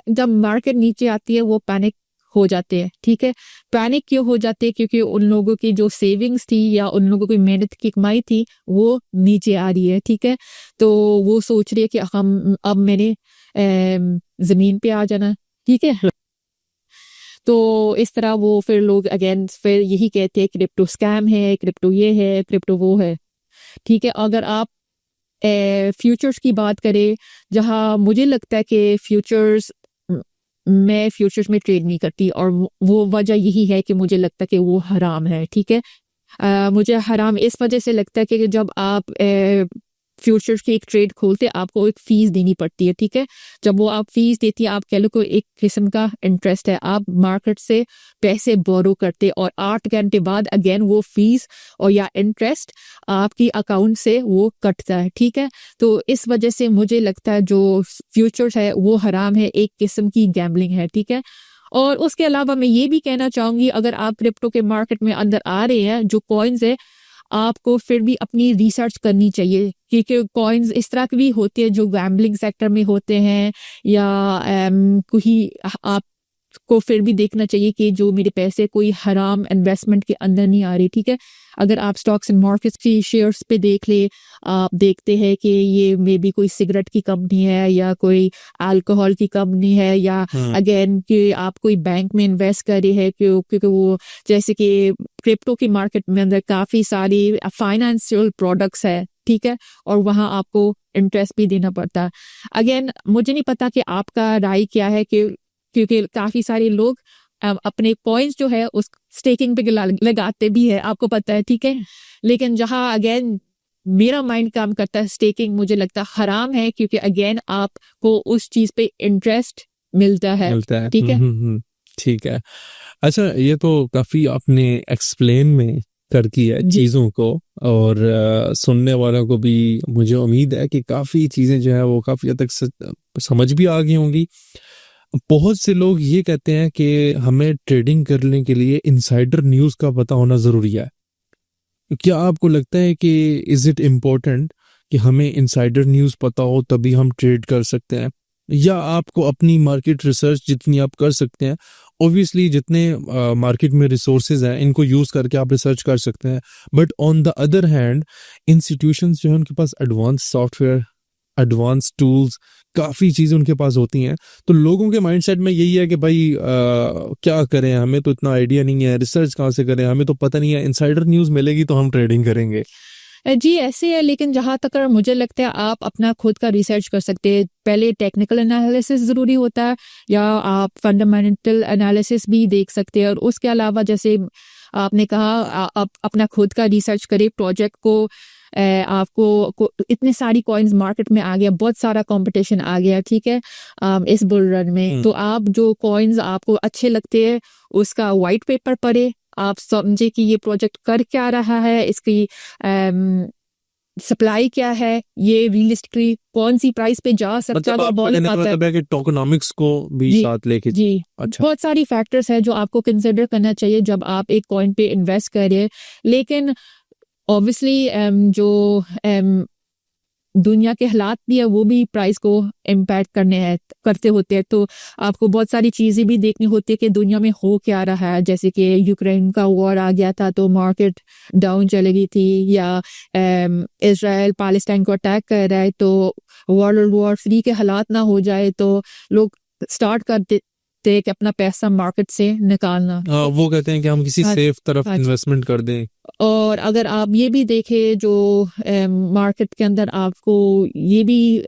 जब मार्केट नीचे आती है वो पैनिक हो जाते हैं, ठीक है। पैनिक क्यों हो जाते हैं? क्योंकि उन लोगों की जो सेविंग्स थी या उन लोगों की मेहनत की कमाई थी वो नीचे आ रही है, ठीक है। तो वो सोच रही है कि अब मैंने जमीन पे आ जाना, ठीक है। तो इस तरह वो फिर लोग अगेन फिर यही कहते हैं क्रिप्टो स्कैम है, क्रिप्टो ये है, क्रिप्टो वो है, ठीक है। अगर आप फ्यूचर्स की बात करें, जहाँ मुझे लगता है कि मैं फ्यूचर्स में ट्रेड नहीं करती, और वो वजह यही है कि मुझे लगता है कि वो हराम है, ठीक है। मुझे हराम इस वजह से लगता है कि जब आप फ्यूचर्स की एक ट्रेड खोलते आपको एक फीस देनी पड़ती है, ठीक है। जब वो आप फीस देती है, आप कह लो कोई एक किस्म का इंटरेस्ट है, आप मार्केट से पैसे बोरो करते और 8 घंटे बाद अगेन वो फीस और या इंटरेस्ट आपकी अकाउंट से वो कटता है, ठीक है। तो इस वजह से मुझे लगता है जो फ्यूचर्स है वो हराम है, एक किस्म की गैम्बलिंग है, ठीक है। और उसके अलावा मैं ये भी कहना चाहूंगी, अगर आप क्रिप्टो के मार्केट में अंदर आ रहे हैं, जो कॉइन्स है, आपको फिर भी अपनी रिसर्च करनी चाहिए, क्योंकि कॉइन्स इस तरह के भी होते हैं जो गैम्बलिंग सेक्टर में होते हैं, या कोई आप आपको फिर भी देखना चाहिए कि जो मेरे पैसे कोई हराम इन्वेस्टमेंट के अंदर नहीं आ रही, ठीक है। अगर आप स्टॉक्स एंड मार्केट्स की शेयर्स पे देख ले, आप देखते हैं कि ये मे बी कोई सिगरेट की कंपनी है या कोई अल्कोहल की कंपनी है, या अगेन कि आप कोई बैंक में इन्वेस्ट कर रहे हैं, क्योंकि वो जैसे कि क्रिप्टो की मार्केट में अंदर काफ़ी सारी फाइनेंशियल प्रोडक्ट्स है, ठीक है, और वहाँ आपको इंटरेस्ट भी देना पड़ता है। अगेन मुझे नहीं पता कि आपका राय क्या है, कि क्योंकि काफ़ी सारे लोग अपने कॉइन्स जो है उस स्टेकिंग पे लगाते भी है, आपको पता है, ठीक है। लेकिन जहाँ अगेन मेरा माइंड काम करता है, स्टेकिंग मुझे लगता है हराम है, क्योंकि अगेन आपको उस चीज़ पे इंटरेस्ट मिलता है, ठीक है। ठीक है। अच्छा, ये तो काफ़ी आपने एक्सप्लेन में कर दी है चीज़ों को, और सुनने वालों को भी मुझे उम्मीद है कि काफ़ी चीज़ें जो है वो काफ़ी हद तक समझ भी आ गई होंगी। बहुत से लोग ये कहते हैं कि हमें ट्रेडिंग करने के लिए इनसाइडर न्यूज़ का पता होना ज़रूरी है। क्या आपको लगता है कि इज़ इट इम्पोर्टेंट कि हमें इनसाइडर न्यूज़ पता हो तभी हम ट्रेड कर सकते हैं, या आपको अपनी मार्केट रिसर्च जितनी आप कर सकते हैं, ऑब्वियसली जितने मार्केट में रिसोर्सेज हैं इनको यूज़ करके आप रिसर्च कर सकते हैं, but on the other hand institutions जो है उनके पास एडवांस सॉफ्टवेयर, एडवांस टूल्स, काफ़ी चीज़ें उनके पास होती हैं। तो लोगों के माइंडसेट में यही है कि भाई क्या करें, हमें तो इतना आइडिया नहीं है, रिसर्च कहाँ से करें, हमें तो पता नहीं है, इनसाइडर न्यूज़ मिलेगी तो हम ट्रेडिंग करेंगे। जी ऐसे है, लेकिन जहाँ तक मुझे लगता है आप अपना खुद का रिसर्च कर सकते हैं। पहले टेक्निकल एनालिसिस ज़रूरी होता है, या आप फंडामेंटल एनालिसिस भी देख सकते हैं, और उसके अलावा जैसे आपने कहा आप अपना खुद का रिसर्च करें प्रोजेक्ट को। आपको इतने सारी कॉइन्स मार्केट में आ गया, बहुत सारा कंपटीशन आ गया, ठीक है, इस बुल रन में। तो आप जो कॉइन्स आपको अच्छे लगते हैं उसका वाइट पेपर पढ़े, आप समझे कि ये प्रोजेक्ट कर क्या रहा है, इसकी सप्लाई क्या है, ये रियलिस्टिकली कौन सी प्राइस पे जा सकता है, मतलब है कि टोकेनॉमिक्स को भी साथ लेके। जी अच्छा, बहुत सारी फैक्टर्स है जो आपको कंसिडर करना चाहिए जब आप एक कॉइन पे इन्वेस्ट कर रहे हैं। लेकिन ऑब्वियसली जो दुनिया के हालात भी है वो भी प्राइस को इम्पैक्ट करते होते हैं। तो आपको बहुत सारी चीज़ें भी देखनी होती है कि दुनिया में हो क्या रहा है। जैसे कि यूक्रेन का वॉर आ गया था तो मार्केट डाउन चली गई थी, या इजराइल पैलेस्टाइन को अटैक कर रहा है तो वर्ल्ड वॉर 3 के हालात ना हो जाए तो लोग स्टार्ट कर देते कि अपना पैसा मार्केट से निकालना। वो कहते हैं कि हम किसी सेफ तरफ इन्वेस्टमेंट कर दें। और अगर आप ये भी देखें जो मार्केट के अंदर आपको ये भी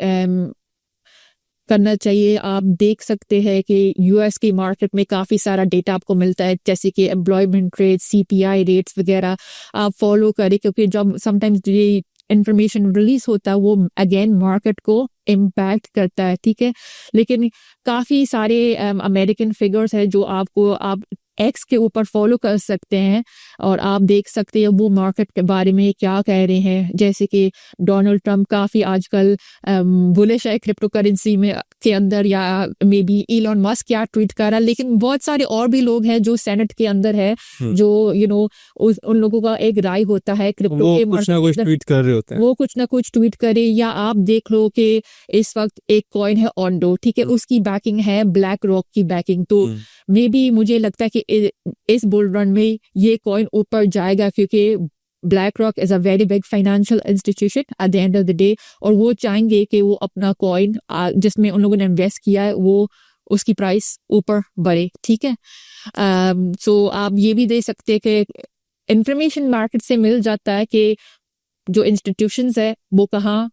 करना चाहिए, आप देख सकते हैं कि यूएस की मार्केट में काफ़ी सारा डेटा आपको मिलता है, जैसे कि एम्प्लॉयमेंट रेट, सीपीआई रेट्स वगैरह आप फॉलो करें, क्योंकि जब समटाइम्स ये इंफॉर्मेशन रिलीज होता है वो अगेन मार्केट को इम्पैक्ट करता है, ठीक है। लेकिन काफ़ी सारे अमेरिकन फिगर्स है जो आप एक्स के ऊपर फॉलो कर सकते हैं और आप देख सकते हैं वो मार्केट के बारे में क्या कह रहे हैं। जैसे कि डोनाल्ड ट्रंप काफ़ी आजकल बुलिश है क्रिप्टो करेंसी में के अंदर, या मे बी इलॉन मस्क क्या ट्वीट कर रहा है। लेकिन बहुत सारे और भी लोग हैं जो सेनेट के अंदर है जो उन लोगों का एक राय होता है क्रिप्टो के कुछ ना कुछ ट्वीट कर रहे होते हैं, वो कुछ ना कुछ ट्वीट करे। या आप देख लो कि इस वक्त एक कॉइन है ऑन्डो, ठीक है, उसकी बैकिंग है ब्लैक रॉक की बैकिंग। तो मे बी मुझे लगता है कि इस बुल रन में ये कॉइन ऊपर जाएगा, क्योंकि black rock is a very big financial institution at the end of the day, और वो चाहेंगे कि वो अपना कॉइन जिसमें उन लोगों ने इन्वेस्ट किया है वो उसकी प्राइस ऊपर बढ़े, ठीक है। सो आप ये भी दे सकते हैं कि इंफॉर्मेशन मार्केट से मिल जाता है कि जो इंस्टीट्यूशंस है वो कहाँ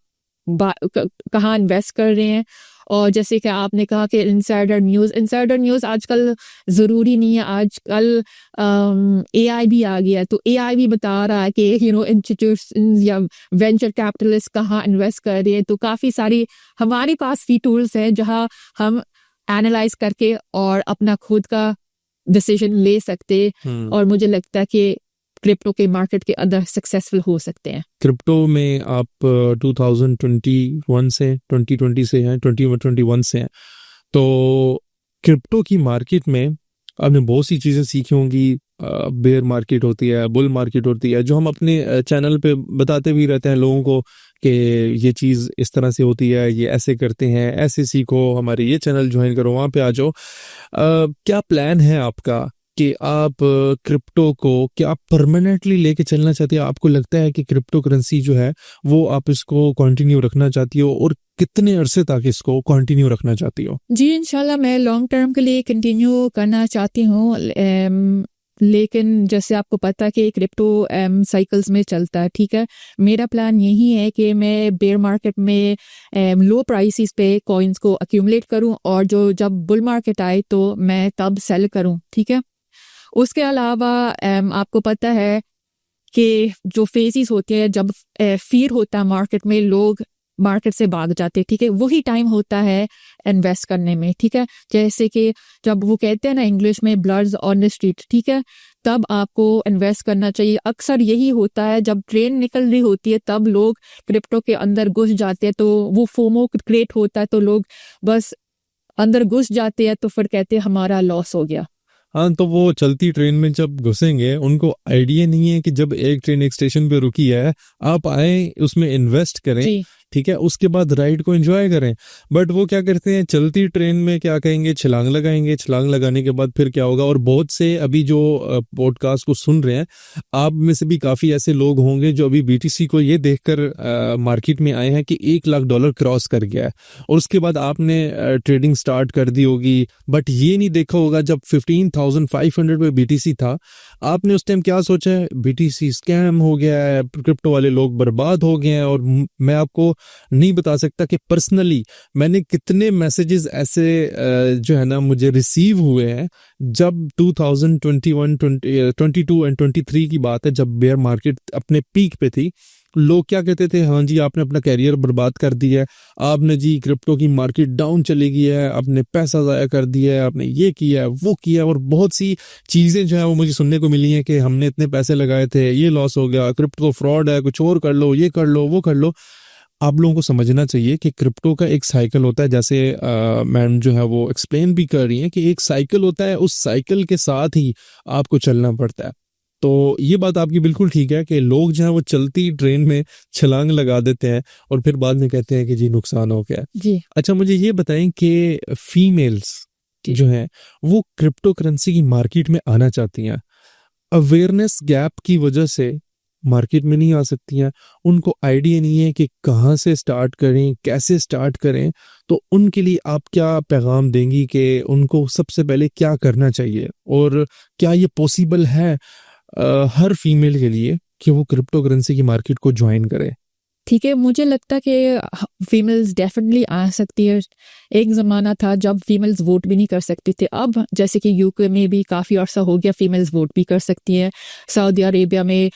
इन्वेस्ट कर रहे हैं। और जैसे कि आपने कहा कि इनसाइडर न्यूज़ आजकल ज़रूरी नहीं है। आजकल एआई भी आ गया है, तो एआई भी बता रहा है कि इंस्टीट्यूशंस या वेंचर कैपिटलिस्ट कहाँ इन्वेस्ट कर रहे हैं। तो काफ़ी सारी हमारे पास भी टूल्स हैं जहाँ हम एनालाइज करके और अपना खुद का डिसीजन ले सकते हैं। और मुझे लगता है कि क्रिप्टो के मार्केट के अंदर सक्सेसफुल हो सकते हैं। क्रिप्टो में आप 2021 से 2020 से हैं, 2021 से हैं, तो क्रिप्टो की मार्केट में आपने बहुत सी चीज़ें सीखी होंगी, बेयर मार्केट होती है, बुल मार्केट होती है, जो हम अपने चैनल पे बताते भी रहते हैं लोगों को कि ये चीज़ इस तरह से होती है, ये ऐसे करते हैं, ऐसे सीखो, हमारे ये चैनल ज्वाइन करो, वहाँ पे आ जाओ। क्या प्लान है आपका कि आप क्रिप्टो को क्या परमानेंटली लेके चलना चाहती है? आपको लगता है कि क्रिप्टो करेंसी जो है वो आप इसको कंटिन्यू रखना चाहती हो, और कितने अरसे तक इसको कंटिन्यू रखना चाहती हो? जी इंशाल्लाह मैं लॉन्ग टर्म के लिए कंटिन्यू करना चाहती हूँ। लेकिन जैसे आपको पता है कि क्रिप्टो साइकिल्स में चलता है, ठीक है। मेरा प्लान यही है कि मैं बेयर मार्केट में लो प्राइसेस पे कॉइन्स को अक्यूमुलेट करूं, और जो जब बुल मार्केट आए तो मैं तब सेल करूं, ठीक है। उसके अलावा आपको पता है कि जो फेजेस होते हैं, जब फियर होता है मार्केट में, लोग मार्केट से भाग जाते हैं, ठीक है। वही टाइम होता है इन्वेस्ट करने में, ठीक है। जैसे कि जब वो कहते हैं ना इंग्लिश में ब्लड्स ऑन द स्ट्रीट, ठीक है, तब आपको इन्वेस्ट करना चाहिए। अक्सर यही होता है, जब ट्रेन निकल रही होती है तब लोग क्रिप्टो के अंदर घुस जाते हैं, तो वो फोमो क्रिएट होता है, तो लोग बस अंदर घुस जाते हैं, तो फिर कहते हैं हमारा लॉस हो गया। हाँ, तो वो चलती ट्रेन में जब घुसेंगे उनको आइडिया नहीं है कि जब एक ट्रेन एक स्टेशन पे रुकी है, आप आए उसमें इन्वेस्ट करें, जी ठीक है, उसके बाद राइड को एंजॉय करें। बट वो क्या करते हैं, चलती ट्रेन में क्या कहेंगे, छलांग लगाएंगे, छलांग लगाने के बाद फिर क्या होगा। और बहुत से अभी जो पॉडकास्ट को सुन रहे हैं, आप में से भी काफ़ी ऐसे लोग होंगे जो अभी बीटीसी को ये देखकर मार्केट में आए हैं कि $1 लाख क्रॉस कर गया है, और उसके बाद आपने ट्रेडिंग स्टार्ट कर दी होगी। बट ये नहीं देखा होगा जब 15,500 पे बीटीसी था, आपने उस टाइम क्या सोचा है, बीटीसी स्कैम हो गया है, क्रिप्टो वाले लोग बर्बाद हो गए हैं। और मैं आपको नहीं बता सकता कि पर्सनली मैंने कितने मैसेजेस ऐसे जो है ना मुझे रिसीव हुए हैं, जब 2021, 22 एंड 23 की बात है, जब बेयर मार्केट अपने पीक पे थी। लोग क्या कहते थे, हाँ जी आपने अपना कैरियर बर्बाद कर दिया है, आपने जी क्रिप्टो की मार्केट डाउन चली गई है, आपने पैसा ज़ाया कर दिया है, आपने ये किया है, वो किया है। और बहुत सी चीज़ें जो है वो मुझे सुनने को मिली हैं कि हमने इतने पैसे लगाए थे, ये लॉस हो गया, क्रिप्टो फ्रॉड है, कुछ और कर लो, ये कर लो, वो कर लो। आप लोगों को समझना चाहिए कि क्रिप्टो का एक साइकिल होता है, जैसे मैम जो है वो एक्सप्लेन भी कर रही हैं कि एक साइकिल होता है, उस साइकिल के साथ ही आपको चलना पड़ता है। तो ये बात आपकी बिल्कुल ठीक है कि लोग जो है वो चलती ट्रेन में छलांग लगा देते हैं और फिर बाद में कहते हैं कि जी नुकसान हो गया। जी अच्छा, मुझे ये बताएं कि फीमेल्स जो हैं वो क्रिप्टो करेंसी की मार्केट में आना चाहती हैं, अवेयरनेस गैप की वजह से मार्केट में नहीं आ सकती हैं, उनको आइडिया नहीं है कि कहाँ से स्टार्ट करें, कैसे स्टार्ट करें। तो उनके लिए आप क्या पैगाम देंगी कि उनको सबसे पहले क्या करना चाहिए, और क्या ये पॉसिबल है हर फीमेल के लिए कि वो क्रिप्टो करेंसी की मार्केट को ज्वाइन करे? ठीक है, मुझे लगता है कि फीमेल्स डेफिनेटली आ सकती है। एक ज़माना था जब फीमेल्स वोट भी नहीं कर सकती थी, अब जैसे कि यूके में भी काफ़ी अर्सा हो गया फीमेल्स वोट भी कर सकती हैं। सऊदी अरेबिया में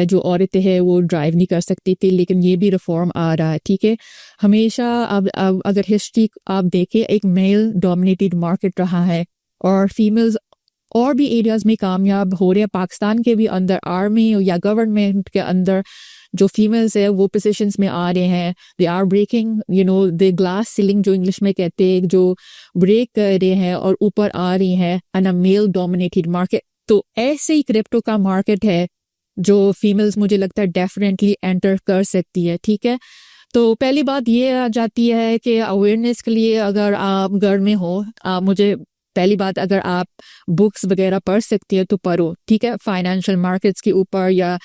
जो औरतें हैं वो ड्राइव नहीं कर सकती थी, लेकिन ये भी रिफॉर्म आ रहा है, ठीक है। हमेशा अब अगर हिस्ट्री आप देखें, एक मेल डोमिनेटेड मार्केट रहा है, और फीमेल्स और भी एरियाज़ में कामयाब हो रहे हैं। पाकिस्तान के भी अंदर आर्मी या गवर्नमेंट के अंदर जो फीमेल्स है वो पोजीशंस में आ रहे हैं। They are breaking the glass ceiling जो इंग्लिश में कहते हैं, जो ब्रेक कर रहे हैं और ऊपर आ रही हैं and a male dominated market. तो ऐसे ही क्रिप्टो का मार्केट है जो फीमेल्स मुझे लगता है डेफिनेटली एंटर कर सकती है, ठीक है। तो पहली बात ये आ जाती है कि अवेयरनेस के लिए अगर आप घर में हो, मुझे पहली बात, अगर आप बुक्स वगैरह पढ़ सकती है तो पढ़ो, ठीक है, फाइनेंशियल मार्केट्स के ऊपर या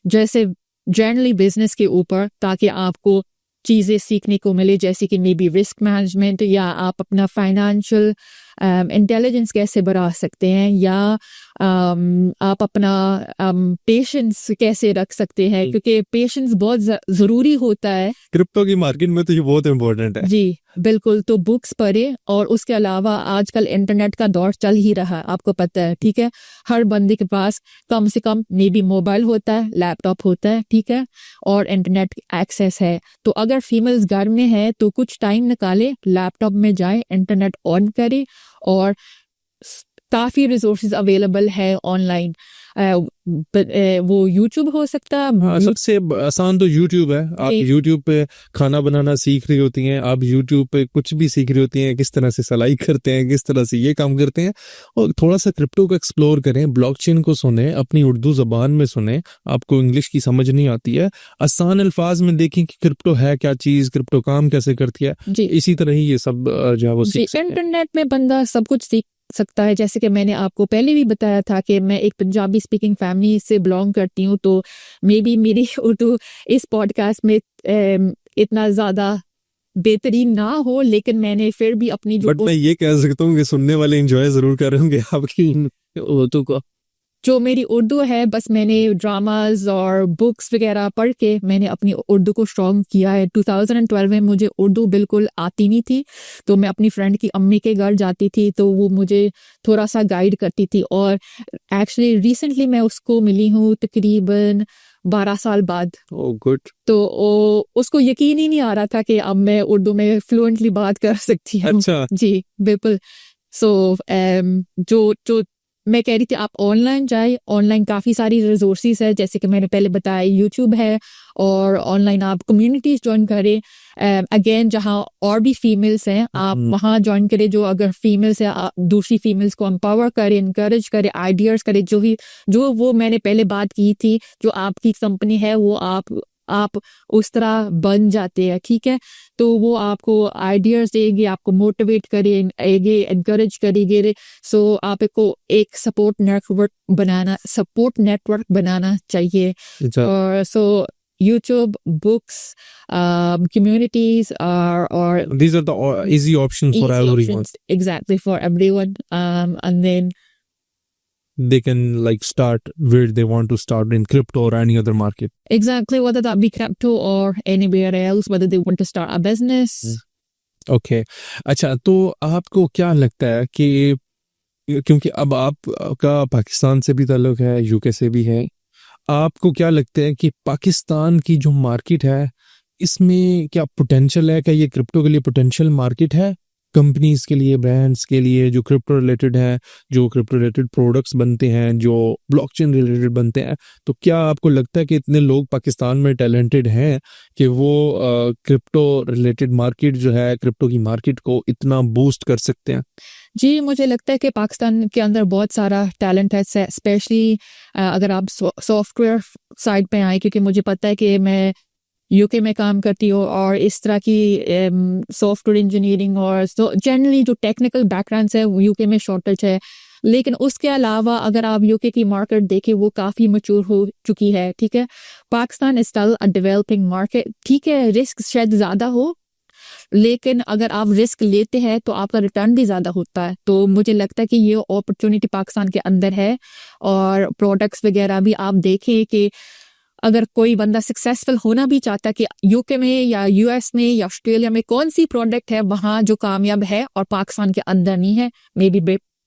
जैसे जनरली बिजनेस के ऊपर, ताकि आपको चीज़ें सीखने को मिले, जैसे कि मे बी रिस्क मैनेजमेंट, या आप अपना फाइनेंशियल इंटेलिजेंस कैसे बढ़ा सकते हैं, या आप अपना पेशेंस कैसे रख सकते हैं, क्योंकि पेशेंस बहुत ज़रूरी होता है क्रिप्टो की मार्केट में, तो ये बहुत इंपॉर्टेंट है। जी बिल्कुल। तो बुक्स पढ़े, और उसके अलावा आजकल इंटरनेट का दौर चल ही रहा है, आपको पता है, ठीक है। हर बंदे के पास कम से कम मे बी मोबाइल होता है, लैपटॉप होता है, ठीक है, और इंटरनेट एक्सेस है। तो अगर फीमेल्स घर में है तो कुछ टाइम निकाले, लैपटॉप में जाए, इंटरनेट ऑन करे और काफ़ी रिसोर्सेज अवेलेबल है ऑनलाइन। वो यूट्यूब हो सकता है। हाँ, सबसे आसान तो यूट्यूब है। आप यूट्यूब पे खाना बनाना सीख रही होती हैं, आप यूट्यूब पे कुछ भी सीख रही होती हैं, किस तरह से सिलाई करते हैं, किस तरह से ये काम करते हैं, और थोड़ा सा क्रिप्टो को एक्सप्लोर करें, ब्लॉकचेन को सुने, अपनी उर्दू ज़बान में सुने। आपको इंग्लिश की समझ नहीं आती है, आसान अल्फाज में देखें कि क्रिप्टो है क्या चीज़, क्रिप्टो काम कैसे करती है। इसी तरह ही ये सब जो है वो सीख सकते हैं। इंटरनेट में बंदा सब कुछ सीख सकता है। जैसे कि मैंने आपको पहले भी बताया था कि मैं एक पंजाबी स्पीकिंग फैमिली से बिलोंग करती हूँ, तो मे बी मेरी उर्दू इस पॉडकास्ट में इतना ज़्यादा बेहतरीन ना हो, लेकिन मैंने फिर भी अपनी बट मैं ये कह सकता हूँ कि सुनने वाले एंजॉय जरूर कर रहे होंगे आपकी उर्दू को। जो मेरी उर्दू है, बस मैंने ड्रामाज और बुक्स वगैरह पढ़ के मैंने अपनी उर्दू को स्ट्रॉन्ग किया है। 2012 में मुझे उर्दू बिल्कुल आती नहीं थी, तो मैं अपनी फ्रेंड की अम्मी के घर जाती थी, तो वो मुझे थोड़ा सा गाइड करती थी। और एक्चुअली रिसेंटली मैं उसको मिली हूँ तकरीबन 12 साल बाद। Oh good. तो उसको यकीन ही नहीं आ रहा था कि अब मैं उर्दू में फ्लुएंटली बात कर सकती हूँ। अच्छा। जी बिल्कुल। सो जो मैं कह रही थी, आप ऑनलाइन जाए, ऑनलाइन काफ़ी सारी रिसोर्सेज है, जैसे कि मैंने पहले बताया यूट्यूब है, और ऑनलाइन आप कम्युनिटीज़ ज्वाइन करें। अगेन जहाँ और भी फीमेल्स हैं, आप वहाँ ज्वाइन करें। जो अगर फीमेल्स है, दूसरी फीमेल्स को एम्पावर करें, इनकरेज करें, आइडियाज़ करें। जो वो मैंने पहले बात की थी, जो आपकी कंपनी है वो आप उस तरह बन जाते हैं, ठीक है। तो वो आपको आइडियाज़ देंगे, आपको मोटिवेट करेंगे, एनकरेज करेंगे। सो आपको एक सपोर्ट नेटवर्क बनाना चाहिए। और सो YouTube, books, communities or these are the easy options for everyone. Exactly, for everyone. And then they can like start where they want to start, in crypto or any other market. Exactly, whether that be crypto or anywhere else, whether they want to start a business. Okay. अच्छा, तो आपको क्या लगता है कि क्योंकि अब आपका पाकिस्तान से भी ताल्लुक है, यूके से भी है, आपको क्या लगता है कि पाकिस्तान की जो मार्केट है, इसमें क्या पोटेंशियल है? क्या ये क्रिप्टो के लिए पोटेंशियल मार्केट है? कंपनीज के लिए, ब्रांड्स के लिए जो क्रिप्टो रिलेटेड हैं, जो क्रिप्टो रिलेटेड प्रोडक्ट्स बनते हैं, जो ब्लॉकचेन रिलेटेड बनते हैं, तो क्या आपको लगता है कि इतने लोग पाकिस्तान में टैलेंटेड हैं कि वो क्रिप्टो रिलेटेड मार्केट जो है, क्रिप्टो की मार्केट को इतना बूस्ट कर सकते हैं? जी, मुझे लगता है कि पाकिस्तान के अंदर बहुत सारा टैलेंट है, स्पेशली अगर आप सॉफ्टवेयर साइड पे आए, क्योंकि मुझे पता है कि मैं यूके में काम करती हूँ, और इस तरह की सॉफ्टवेयर इंजीनियरिंग और जनरली जो टेक्निकल बैकग्राउंड है, यूके में शॉर्टेज है। लेकिन उसके अलावा अगर आप यूके की मार्केट देखें, वो काफ़ी मैच्योर हो चुकी है, ठीक है। Pakistan is still a developing market, ठीक है। रिस्क शायद ज़्यादा हो, लेकिन अगर आप रिस्क लेते हैं तो आपका रिटर्न भी ज़्यादा होता है। तो मुझे लगता है कि ये अपॉर्चुनिटी पाकिस्तान के अंदर है। और प्रोडक्ट्स वगैरह भी आप देखें कि अगर कोई बंदा सक्सेसफुल होना भी चाहता है कि यूके में या यूएस में या ऑस्ट्रेलिया में कौन सी प्रोडक्ट है वहाँ जो कामयाब है और पाकिस्तान के अंदर नहीं है, मे बी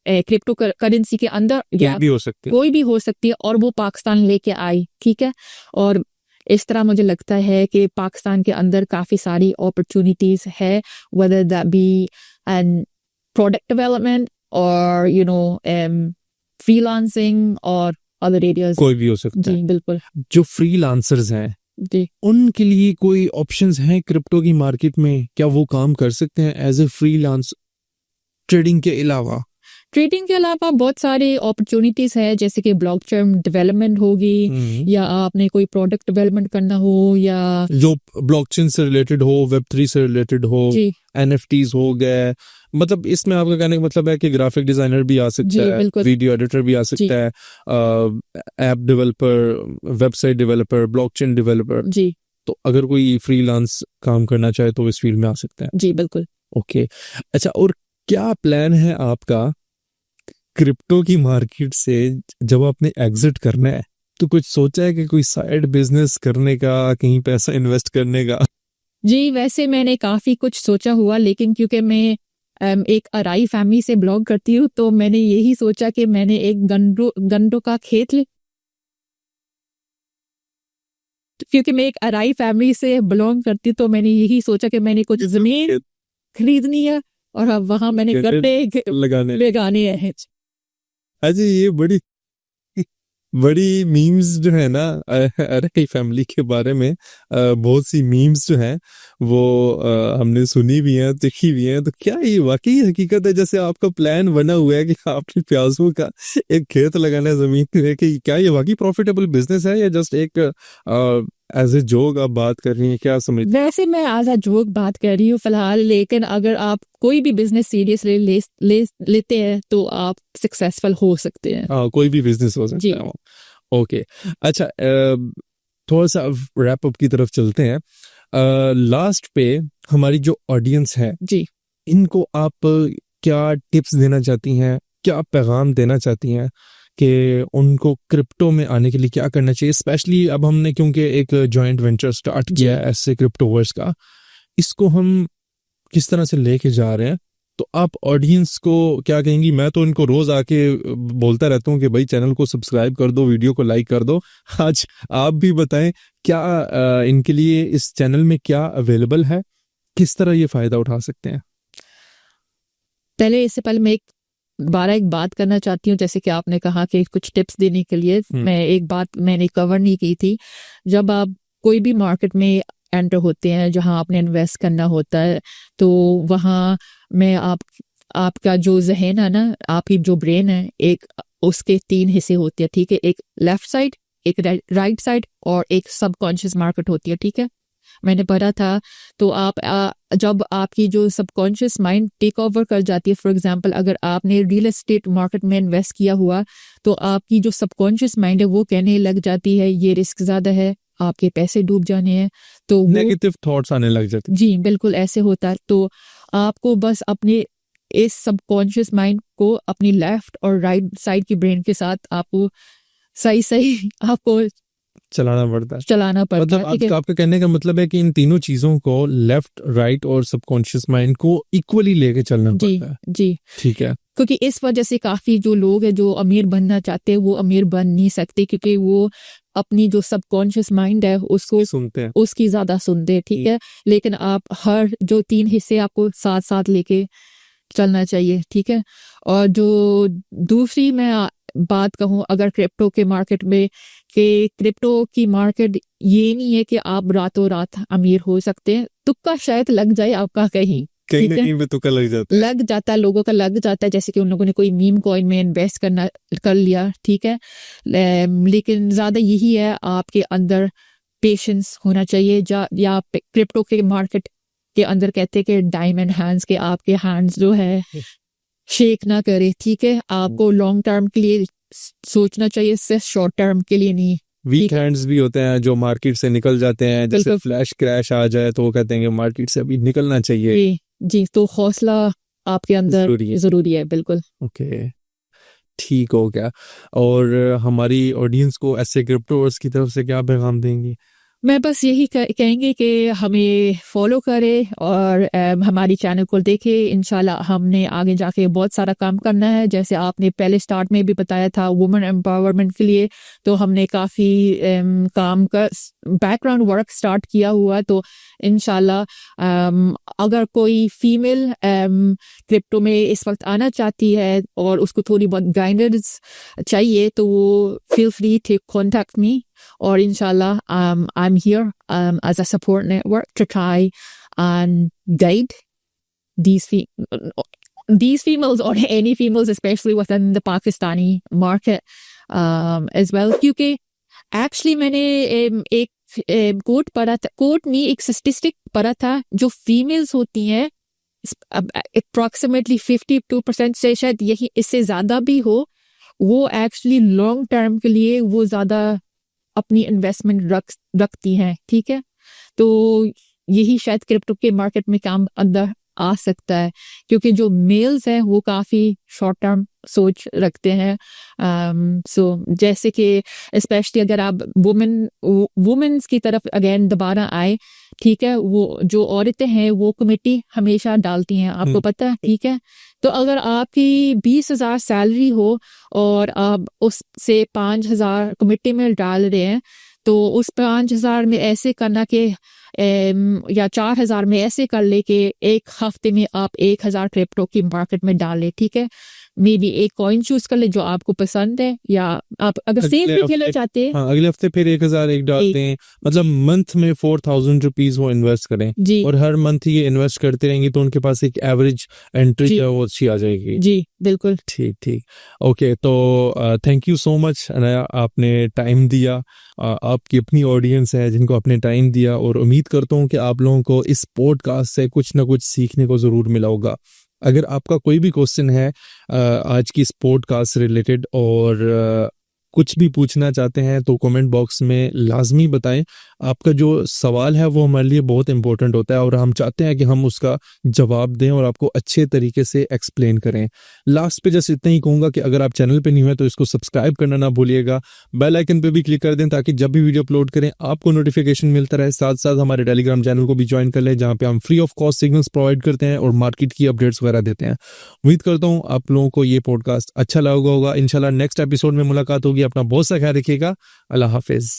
क्रिप्टो करेंसी के अंदर भी हो सकती है, कोई भी हो सकती है, और वो पाकिस्तान लेके आई, ठीक है। और इस तरह मुझे लगता है कि पाकिस्तान के अंदर काफ़ी सारी अपॉर्चुनिटीज़ है, whether that be an product development or freelancing और other areas. कोई भी हो सकता है। जी बिल्कुल। जो फ्रीलांसर्स हैं, जी, उनके लिए कोई ऑप्शंस हैं क्रिप्टो की मार्केट में? क्या वो काम कर सकते हैं एज ए फ्रीलांस, ट्रेडिंग के अलावा? ट्रेडिंग के अलावा बहुत सारी अपॉर्चुनिटीज़ है, जैसे कि ब्लॉकचेन डेवलपमेंट होगी, या आपने कोई प्रोडक्ट डेवलपमेंट करना हो, या जो ब्लॉकचेन से रिलेटेड हो, वेब3 से रिलेटेड हो, NFTs हो गए। मतलब इसमें आपका कहने का मतलब है कि ग्राफिक डिजाइनर भी आ सकता है, वीडियो एडिटर भी आ सकता है, app developer, website developer, blockchain developer. जी, तो अगर कोई फ्रीलांस काम करना चाहे तो इस फील्ड में आ सकता है। जी बिल्कुल। ओके, अच्छा, और क्या प्लान है आपका क्रिप्टो की मार्केट से जब आपने एग्जिट करना है? तो कुछ सोचा है कि कोई साइड बिजनेस करने का, कहीं पैसा इन्वेस्ट करने का? जी, वैसे मैंने काफ़ी कुछ सोचा हुआ, लेकिन क्योंकि मैं एक अराई फैमिली से बिलोंग करती हूँ, तो मैंने यही सोचा कि मैंने एक गन्नों का खेत, क्योंकि मैं एक अराई फैमिली से बिलोंग करती हूँ, तो मैंने यही सोचा कि मैंने कुछ ज़मीन खरीदनी है और अब वहाँ मैंने गन्ने लगाने हैं। अच्छा ये बड़ी बड़ी मीम्स जो है ना अरे फैमिली के बारे में बहुत सी मीम्स जो हैं वो हमने सुनी भी हैं देखी भी हैं। तो क्या ये वाकई हकीकत है जैसे आपका प्लान बना हुआ है कि आपने प्याजों का एक खेत लगाना है जमीन में, कि क्या ये वाकई प्रॉफिटेबल बिजनेस है या जस्ट एक एज ए जोक आप बात कर रही हैं, क्या समझ? वैसे मैं एज अ जोक बात कर रही हूँ फिलहाल, लेकिन अगर आप कोई भी बिजनेस सीरियसली लेते हैं तो आप सक्सेसफुल हो सकते हैं। हाँ, कोई भी बिजनेस हो सकता जी। है वो। ओके, अच्छा थोड़ा सा रैप अप की तरफ चलते हैं। लास्ट पे हमारी जो ऑडियंस है जी इनको आप क्या टिप्स देना चाहती हैं, क्या पैगाम देना चाहती हैं कि उनको क्रिप्टो में आने के लिए क्या करना चाहिए? स्पेशली अब हमने क्योंकि एक जॉइंट वेंचर स्टार्ट किया है ऐसे क्रिप्टोवर्स का, इसको हम किस तरह से लेके जा रहे हैं, तो आप ऑडियंस को क्या कहेंगी? मैं तो इनको रोज आके बोलता रहता हूँ कि भाई चैनल को सब्सक्राइब कर दो, वीडियो को लाइक कर दो। आज आप भी बताएं क्या इनके लिए इस चैनल में क्या अवेलेबल है, किस तरह ये फायदा उठा सकते हैं? पहले इससे पहले मैं एक बात करना चाहती हूँ, जैसे कि आपने कहा कि कुछ टिप्स देने के लिए मैं एक बात मैंने कवर नहीं की थी। जब आप कोई भी मार्केट में एंटर होते हैं जहां आपने इन्वेस्ट करना होता है, तो वहां में आपका जो जहन है ना, आपकी जो ब्रेन है, एक उसके 3 हिस्से होते हैं, ठीक है? एक लेफ्ट साइड, एक राइट साइड और एक सबकॉन्शियस मार्केट होती है, ठीक है? मैंने पढ़ा था। तो आप जब आपकी जो सबकॉन्शियस माइंड टेक ओवर कर जाती है, फॉर एग्जांपल अगर आपने रियल एस्टेट मार्केट में इन्वेस्ट किया हुआ, तो आपकी जो सबकॉन्शियस माइंड है वो कहने लग जाती है ये रिस्क ज्यादा है, आपके पैसे डूब जाने हैं। तो नेगेटिव थॉट्स आने लग जाते हैं। जी बिल्कुल ऐसे होता है। तो आपको बस अपने इस सबकॉन्शियस माइंड को अपनी लेफ्ट और राइट साइड की ब्रेन के साथ आपको सही आपको चलाना पड़ता है। मतलब ठीक है? आपका कहने का मतलब है कि इन तीनों चीजों को, लेफ्ट, राइट और सबकॉन्शियस माइंड को इक्वली लेके चलना जी पड़ता है। जी ठीक है। क्योंकि इस वजह से काफी जो लोग हैं जो अमीर बनना चाहते हैं वो अमीर बन नहीं सकते, क्योंकि वो अपनी जो सबकॉन्शियस माइंड है उसको सुनते हैं। उसकी ज्यादा सुनते हैं, ठीक है? लेकिन आप हर जो 3 हिस्से आपको साथ साथ लेके चलना चाहिए, ठीक है? और जो दूसरी मैं बात कहूँ अगर क्रिप्टो के मार्केट में, कि क्रिप्टो की मार्केट ये नहीं है कि आप रातों रात अमीर हो सकते हैं। तुक्का शायद लग जाए आपका कहीं कहीं ना कहीं पे तुक्का लग जाता है। लग जाता है, लोगों का लग जाता है, जैसे कि उन लोगों ने कोई मीम कॉइन में इन्वेस्ट कर लिया, ठीक है? लेकिन ज्यादा यही है आपके अंदर पेशेंस होना चाहिए। या क्रिप्टो के मार्केट के अंदर कहते हैं कि डायमंड हैंड्स, के आपके हैंड्स जो है शेक ना करे, ठीक है? आपको लॉन्ग टर्म के लिए सोचना चाहिए, सिर्फ शॉर्ट टर्म के लिए नहीं। वीक हैंड्स भी होते हैं जो मार्केट से निकल जाते हैं, जैसे फ्लैश क्रैश आ जाए तो वो कहते हैं कि मार्केट से अभी निकलना चाहिए। जी तो हौसला आपके अंदर जरूरी है। बिल्कुल। ओके, ठीक हो गया। और हमारी ऑडियंस को ऐसे क्रिप्टोवर्स की तरफ से क्या पैगाम देंगी? मैं बस यही कहेंगे कि हमें फॉलो करें और हमारी चैनल को देखें। इंशाल्लाह हमने आगे जाके बहुत सारा काम करना है, जैसे आपने पहले स्टार्ट में भी बताया था वुमेन एम्पावरमेंट के लिए, तो हमने काफ़ी काम का बैकग्राउंड वर्क स्टार्ट किया हुआ। तो इंशाल्लाह अगर कोई फीमेल क्रिप्टो में इस वक्त आना चाहती है और उसको थोड़ी बहुत गाइडेंस चाहिए, तो वो feel free to contact me. Or inshallah, I'm here as a support network to try and guide these females or any females, especially within the Pakistani market as well. क्योंकि actually मैंने एक coat पढ़ा था, coat नहीं, एक statistic पढ़ा था, जो फीमेल्स होती हैं approximately 52% से शायद यही इससे ज्यादा भी हो, वो एक्चुअली लॉन्ग टर्म के लिए वो ज्यादा अपनी इन्वेस्टमेंट रखती हैं, ठीक है? तो यही शायद क्रिप्टो के मार्केट में काम अंदर आ सकता है, क्योंकि जो मेल्स हैं वो काफ़ी शॉर्ट टर्म सोच रखते हैं। सो जैसे कि स्पेशली अगर आप वुमेन्स की तरफ अगेन दोबारा आए, ठीक है? वो जो औरतें हैं वो कमेटी हमेशा डालती हैं, आपको पता है, ठीक है? तो अगर आपकी 20,000 सैलरी हो और आप उससे 5,000 कमेटी में डाल रहे हैं, तो उस 5,000 में ऐसे करना कि या 4,000 में ऐसे कर ले कि एक हफ्ते में आप 1,000 क्रिप्टो की मार्केट में डालें, ठीक है? मे बी एक कॉइन चूज कर ले जो आपको पसंद है, या आप अगर सेम अगले भी खेलना हफ्ते चाहते हैं हाँ अगले हफ्ते फिर 1000 एक डालते हैं, मतलब मंथ में 4000 रुपीज वो इन्वेस्ट करें जी और हर मंथ ये इन्वेस्ट करते रहेंगे तो उनके पास एक एवरेज एंट्री जी जो है वो अच्छी आ जाएगी। जी बिल्कुल। ठीक ठीक ओके, तो thank you so much Anaya, आपने टाइम दिया। आपकी अपनी ऑडियंस है जिनको आपने टाइम दिया, और उम्मीद करता हूँ कि आप लोगों को इस पॉडकास्ट से कुछ ना कुछ सीखने को ज़रूर मिला होगा। अगर आपका कोई भी क्वेश्चन है आज की इस पॉडकास्ट से रिलेटेड, और कुछ भी पूछना चाहते हैं तो कमेंट बॉक्स में लाजमी बताएं। आपका जो सवाल है वो हमारे लिए बहुत इंपॉर्टेंट होता है और हम चाहते हैं कि हम उसका जवाब दें और आपको अच्छे तरीके से एक्सप्लेन करें। लास्ट पे जस्ट इतना ही कहूँगा कि अगर आप चैनल पे नहीं हुए तो इसको सब्सक्राइब करना ना भूलिएगा, बेल आइकन पे भी क्लिक कर दें ताकि जब भी वीडियो अपलोड करें आपको नोटिफिकेशन मिलता रहे। साथ साथ हमारे टेलीग्राम चैनल को भी ज्वाइन कर लें जहाँ पे हम free of cost signals provide करते हैं और मार्केट की अपडेट्स वगैरह देते हैं। उम्मीद करता हूँ आप लोगों को ये पॉडकास्ट अच्छा लगा होगा। इंशाल्लाह नेक्स्ट एपिसोड में मुलाकात होगी। अपना बहुत सा ख्याल रखिएगा। अल्लाह हाफिज।